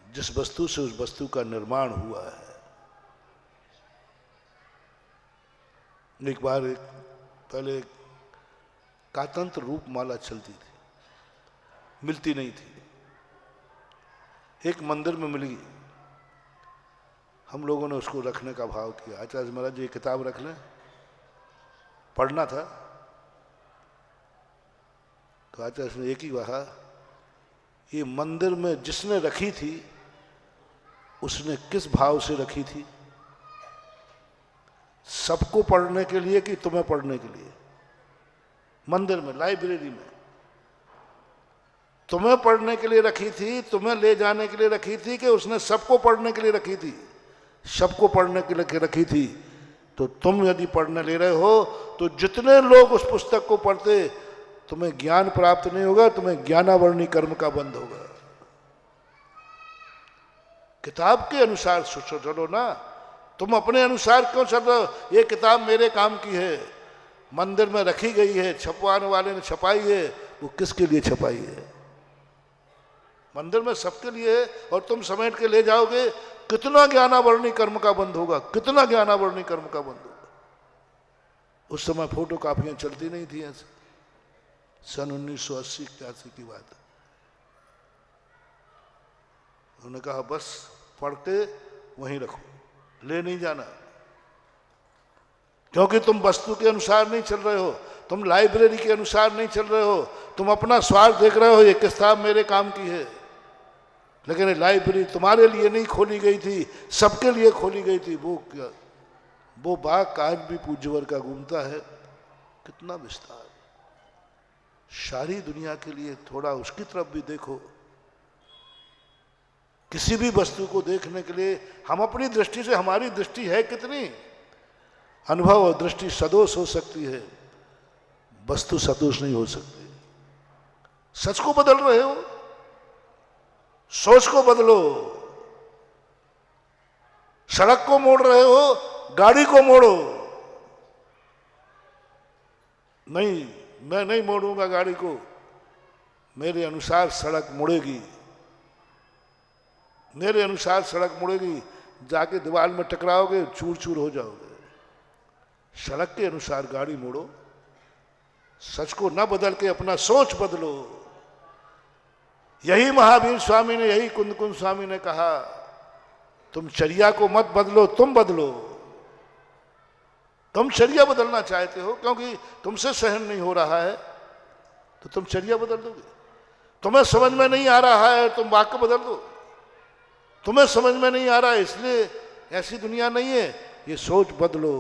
जिस वस्तु से उस वस्तु का निर्माण हुआ है। एक बार पहले कातंत्र रूप माला चलती थी, मिलती नहीं थी, एक मंदिर में मिल गई। हम लोगों ने उसको रखने का भाव किया, आचार्य महाराज जी ये किताब रख लें, पढ़ना था। तो आचार्य ने एक ही कहा, ये मंदिर में जिसने रखी थी उसने किस भाव से रखी थी, सबको पढ़ने के लिए कि तुम्हें पढ़ने के लिए? मंदिर में, लाइब्रेरी में तुम्हें पढ़ने के लिए रखी थी, तुम्हें ले जाने के लिए रखी थी, कि उसने सबको पढ़ने के लिए रखी थी? सबको पढ़ने के लिए रखी थी। तो तुम यदि पढ़ने ले रहे हो तो जितने लोग उस पुस्तक को पढ़ते, तुम्हें ज्ञान प्राप्त नहीं होगा, तुम्हें ज्ञानावरणी कर्म का बंध होगा। किताब के अनुसार चलो ना, तुम अपने अनुसार क्यों चल रहे हो? ये किताब मेरे काम की है, मंदिर में रखी गई है, छपवाने वाले ने छपाई है, वो किसके लिए छपाई है? मंदिर में सबके लिए है, और तुम समेट के ले जाओगे, कितना ज्ञानावरणी कर्म का बंध होगा, कितना ज्ञानावरणी कर्म का बंध होगा। उस समय फोटो कापियां चलती नहीं थी ऐसे, सन 1980-81 की बात है। उन्होंने कहा बस पढ़ के वहीं रखो, ले नहीं जाना, क्योंकि तुम वस्तु के अनुसार नहीं चल रहे हो, तुम लाइब्रेरी के अनुसार नहीं चल रहे हो, तुम अपना स्वार्थ देख रहे हो, ये किताब मेरे काम की है। लेकिन ये लाइब्रेरी तुम्हारे लिए नहीं खोली गई थी, सबके लिए खोली गई थी। वो बाग आज भी पूज्यवर का घूमता है, कितना विस्तार। सारी दुनिया के लिए थोड़ा उसकी तरफ भी देखो। किसी भी वस्तु को देखने के लिए हम अपनी दृष्टि से, हमारी दृष्टि है कितनी, अनुभव और दृष्टि सदोष हो सकती है, वस्तु सदोष नहीं हो सकती। सच को बदल रहे हो, सोच को बदलो। सड़क को मोड़ रहे हो, गाड़ी को मोड़ो। नहीं, मैं नहीं मोड़ूंगा गाड़ी को, मेरे अनुसार सड़क मुड़ेगी, मेरे अनुसार सड़क मुड़ेगी। जाके दीवार में टकराओगे, चूर चूर हो जाओगे। सड़क के अनुसार गाड़ी मोड़ो, सच को न बदल के अपना सोच बदलो। यही महावीर स्वामी ने, यही कुंद कुंद स्वामी ने कहा, तुम चर्या को मत बदलो, तुम बदलो। तुम चर्या बदलना चाहते हो क्योंकि तुमसे सहन नहीं हो रहा है, तो तुम चर्या बदल दोगे। तुम्हें समझ में नहीं आ रहा है, तुम वाक्य बदल दो। तुम्हें समझ में नहीं आ रहा है, इसलिए ऐसी दुनिया नहीं है, ये सोच बदलो।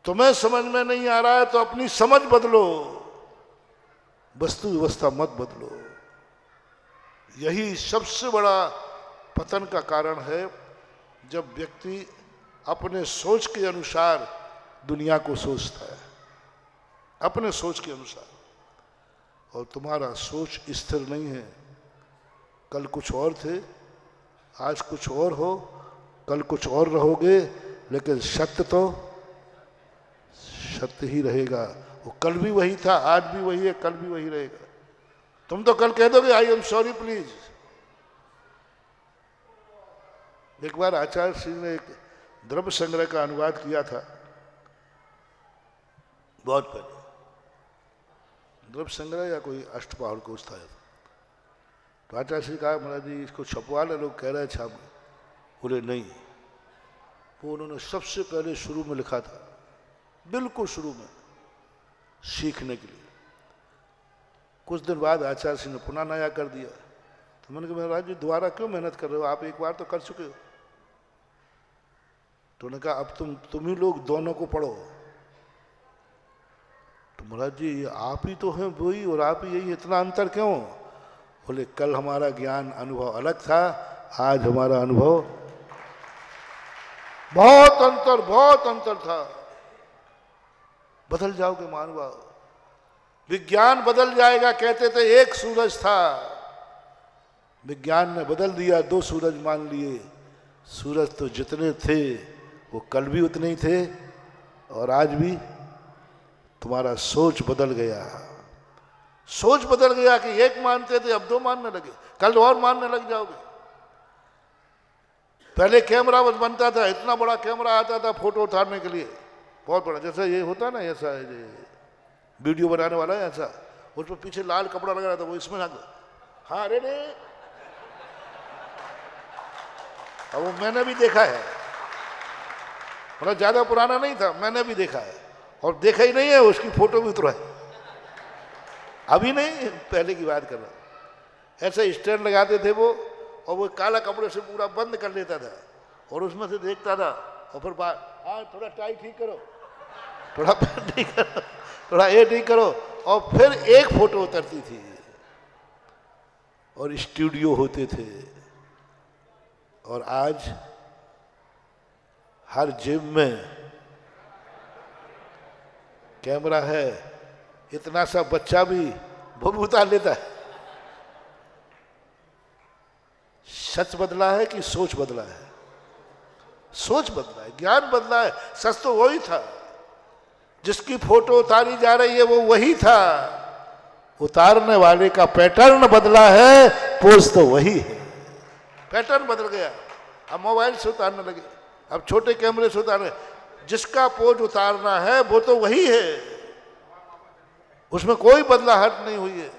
तुम्हें समझ में नहीं आ रहा है तो अपनी समझ बदलो, वस्तु व्यवस्था मत बदलो। यही सबसे बड़ा पतन का कारण है, जब व्यक्ति अपने सोच के अनुसार दुनिया को सोचता है, अपने सोच के अनुसार। और तुम्हारा सोच स्थिर नहीं है। कल कुछ और थे, आज कुछ और हो, कल कुछ और रहोगे, लेकिन सत्य तो सत्य ही रहेगा। वो कल भी वही था, आज भी वही है, कल भी वही रहेगा। तुम तो कल कह दोगे आई एम सॉरी प्लीज। एक बार आचार्य सिंह ने एक द्रव्य संग्रह का अनुवाद किया था, बहुत पहले, द्रव्य संग्रह या कोई अष्टपहर कोश था। तो आचार्य सिंह कहा, महाराज जी इसको छपवा ले, लोग कह रहे हैं छाप। बोले नहीं, वो उन्होंने सबसे पहले शुरू में लिखा था, बिल्कुल शुरू में, सीखने के लिए। कुछ दिन बाद आचार्य सिंह ने पुनः नया कर दिया। तो मैंने कहा महाराज जी दोबारा क्यों मेहनत कर रहे हो, आप एक बार तो कर चुके हो। तो उन्होंने कहा अब तुम ही लोग दोनों को पढ़ो। तो महाराज जी आप ही तो हैं वही और आप ही यही, इतना अंतर क्यों? बोले कल हमारा ज्ञान अनुभव अलग था, आज हमारा अनुभव बहुत अंतर था। बदल जाओगे महानुभाव, विज्ञान बदल जाएगा। कहते थे एक सूरज था, विज्ञान ने बदल दिया, 2 सूरज मान लिए। सूरज तो जितने थे वो कल भी उतने ही थे, और आज भी। तुम्हारा सोच बदल गया, सोच बदल गया कि एक मानते थे अब 2 मानने लगे, कल और मानने लग जाओगे। पहले कैमरा बनता था, इतना बड़ा कैमरा आता था फोटो उतारने के लिए, बहुत बड़ा, जैसा ये होता है ना, ऐसा ये वीडियो बनाने वाला है ऐसा, उसमें पीछे लाल कपड़ा लगा रहा था, वो इसमें ना, हाँ अरे रे, अब वो मैंने भी देखा है, मतलब ज्यादा पुराना नहीं था, मैंने भी देखा है, और देखा ही नहीं है, उसकी फोटो भी उतरा है, अभी नहीं, पहले की बात कर रहा हूं। ऐसे स्टैंड लगाते थे वो, और वो काला कपड़े से पूरा बंद कर लेता था, और उसमें से देखता था, और फिर बात, हाँ थोड़ा टाई ठीक करो, थोड़ा पैर ठीक करो, थोड़ा ये ठीक करो, और फिर एक फोटो उतरती थी, और स्टूडियो होते थे। और आज हर जेब में कैमरा है, इतना सा बच्चा भी वो उतार लेता है। सच बदला है कि सोच बदला है? सोच बदला है, ज्ञान बदला है। सच तो वही था, जिसकी फोटो उतारी जा रही है वो वही था, उतारने वाले का पैटर्न बदला है, पोज तो वही है। पैटर्न बदल गया, अब मोबाइल से उतारने लगे, अब छोटे कैमरे से उतारने, जिसका पोज उतारना है वो तो वही है, उसमें कोई बदलाहट नहीं हुई है।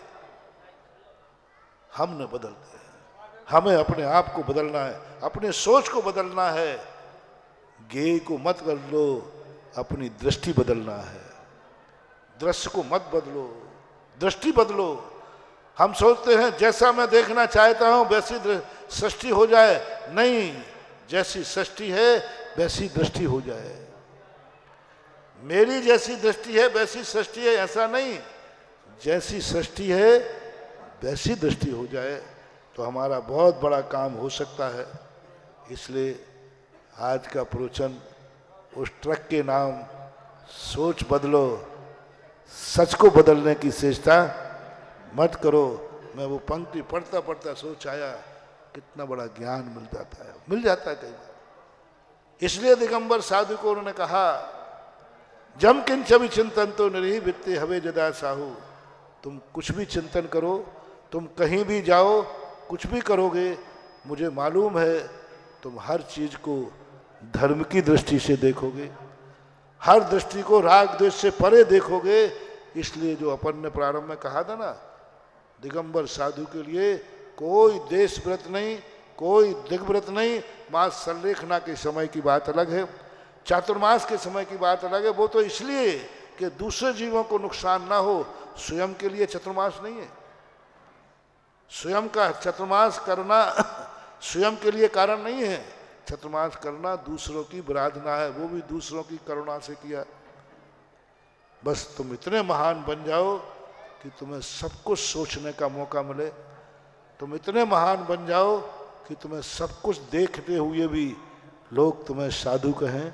हमने बदलते हैं, हमें अपने आप को बदलना है, अपने सोच को बदलना है। गे को मत बदलो, अपनी दृष्टि बदलना है। दृश्य को मत बदलो, दृष्टि बदलो। हम सोचते हैं जैसा मैं देखना चाहता हूं वैसी सृष्टि हो जाए, नहीं, जैसी सृष्टि है वैसी दृष्टि हो जाए। मेरी जैसी दृष्टि है वैसी सृष्टि है, ऐसा नहीं, जैसी सृष्टि है वैसी दृष्टि हो जाए, तो हमारा बहुत बड़ा काम हो सकता है। इसलिए आज का प्रवचन उस ट्रक के नाम सोच बदलो, सच को बदलने की चेष्टा मत करो। मैं वो पंक्ति पढ़ता पढ़ता सोच आया, कितना बड़ा ज्ञान मिल जाता है, मिल जाता है कई बार। इसलिए दिगंबर साधु को उन्होंने कहा, जम किंच भी चिंतन तो निरही वित्ते हवे जदा साहू। तुम कुछ भी चिंतन करो, तुम कहीं भी जाओ, कुछ भी करोगे, मुझे मालूम है तुम हर चीज को धर्म की दृष्टि से देखोगे, हर दृष्टि को राग द्वेष से परे देखोगे। इसलिए जो अपन ने प्रारंभ में कहा था ना, दिगंबर साधु के लिए कोई देश व्रत नहीं, कोई दिग्व्रत नहीं। मास संलेखना के समय की बात अलग है, चातुर्मास के समय की बात अलग है। वो तो इसलिए कि दूसरे जीवों को नुकसान ना हो, स्वयं के लिए चतुर्मास नहीं है। स्वयं का चतुर्मास करना स्वयं के लिए कारण नहीं है, चतुर्मास करना दूसरों की आराधना है, वो भी दूसरों की करुणा से किया। बस तुम इतने महान बन जाओ कि तुम्हें सब कुछ सोचने का मौका मिले, तुम इतने महान बन जाओ कि तुम्हें सब कुछ देखते हुए भी लोग तुम्हें साधु कहें,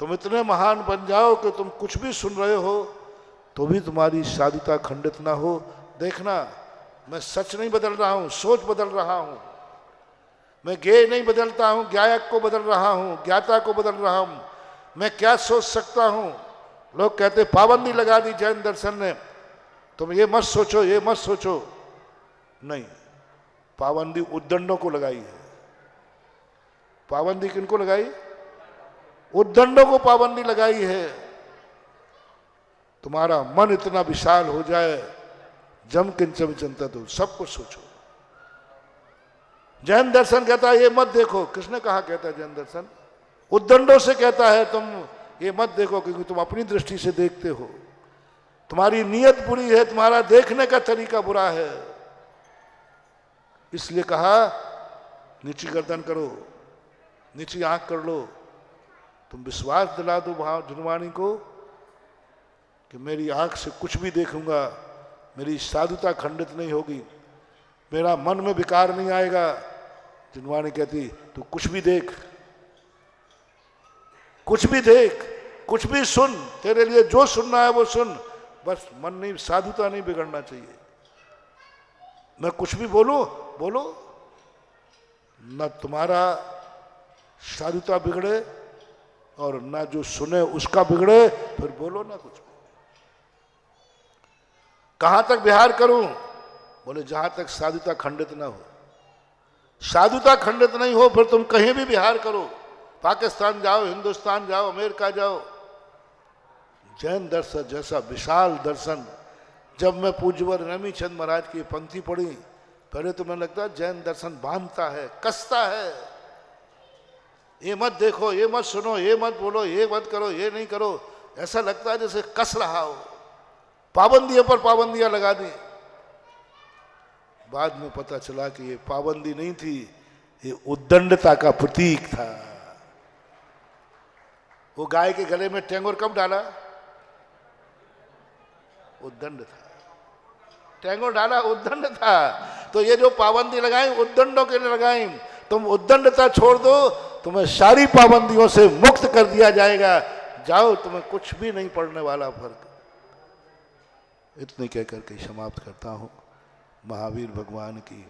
तुम इतने महान बन जाओ कि तुम कुछ भी सुन रहे हो तो भी तुम्हारी साधुता खंडित ना हो। देखना, मैं सच नहीं बदल रहा हूं, सोच बदल रहा हूं। मैं ज्ञेय नहीं बदलता हूं, ज्ञायक को बदल रहा हूं, ज्ञाता को बदल रहा हूं। मैं क्या सोच सकता हूं? लोग कहते पाबंदी लगा दी जैन दर्शन ने, तुम ये मत सोचो, ये मत सोचो। नहीं, पाबंदी उद्दंडों को लगाई है। पाबंदी किनको लगाई? उद्दंडों को पाबंदी लगाई है। तुम्हारा मन इतना विशाल हो जाए, जम किंच विचिंता, तो सब कुछ सोचो। जैन दर्शन कहता है ये मत देखो, किसने कहा कहता है जैन दर्शन? उद्दंडों से कहता है तुम ये मत देखो, क्योंकि तुम अपनी दृष्टि से देखते हो, तुम्हारी नीयत बुरी है, तुम्हारा देखने का तरीका बुरा है। इसलिए कहा नीची गर्दन करो, नीची आंख कर लो। तुम विश्वास दिला दो जुनवाणी को कि मेरी आंख से कुछ भी देखूंगा, मेरी साधुता खंडित नहीं होगी, मेरा मन में विकार नहीं आएगा। जुनवाणी कहती तू कुछ भी देख, कुछ भी देख, कुछ भी सुन, तेरे लिए जो सुनना है वो सुन, बस मन नहीं, साधुता नहीं बिगड़ना चाहिए। मैं कुछ भी बोलूं, बोलो, न तुम्हारा साधुता बिगड़े और ना जो सुने उसका बिगड़े, फिर बोलो ना कुछ। कहां तक विहार करूं? बोले जहां तक साधुता खंडित ना हो। साधुता खंडित नहीं हो फिर तुम कहीं भी विहार करो, पाकिस्तान जाओ, हिंदुस्तान जाओ, अमेरिका जाओ, जैन दर्शन जैसा विशाल दर्शन। जब मैं पूज्यवर नेमीचंद महाराज की पंक्ति पढ़ी, पहले तो मैंने लगता जैन दर्शन बांधता है, कसता है। ये मत देखो, ये मत सुनो, ये मत बोलो, ये मत करो, ये नहीं करो, ऐसा लगता है जैसे कस रहा हो, पाबंदियों पर पाबंदियां लगा दी। बाद में पता चला कि ये पाबंदी नहीं थी, ये उद्दंडता का प्रतीक था। वो गाय के गले में टेंगोर कब डाला? उद्दंड था, टेंगोर डाला उद्दंड था। तो ये जो पाबंदी लगाई उद्दंडों के लिए लगाई। तुम उद्दंडता छोड़ दो, तुम्हें सारी पाबंदियों से मुक्त कर दिया जाएगा। जाओ, तुम्हें कुछ भी नहीं पड़ने वाला फर्क। इतने कहकर के समाप्त करता हूं। महावीर भगवान की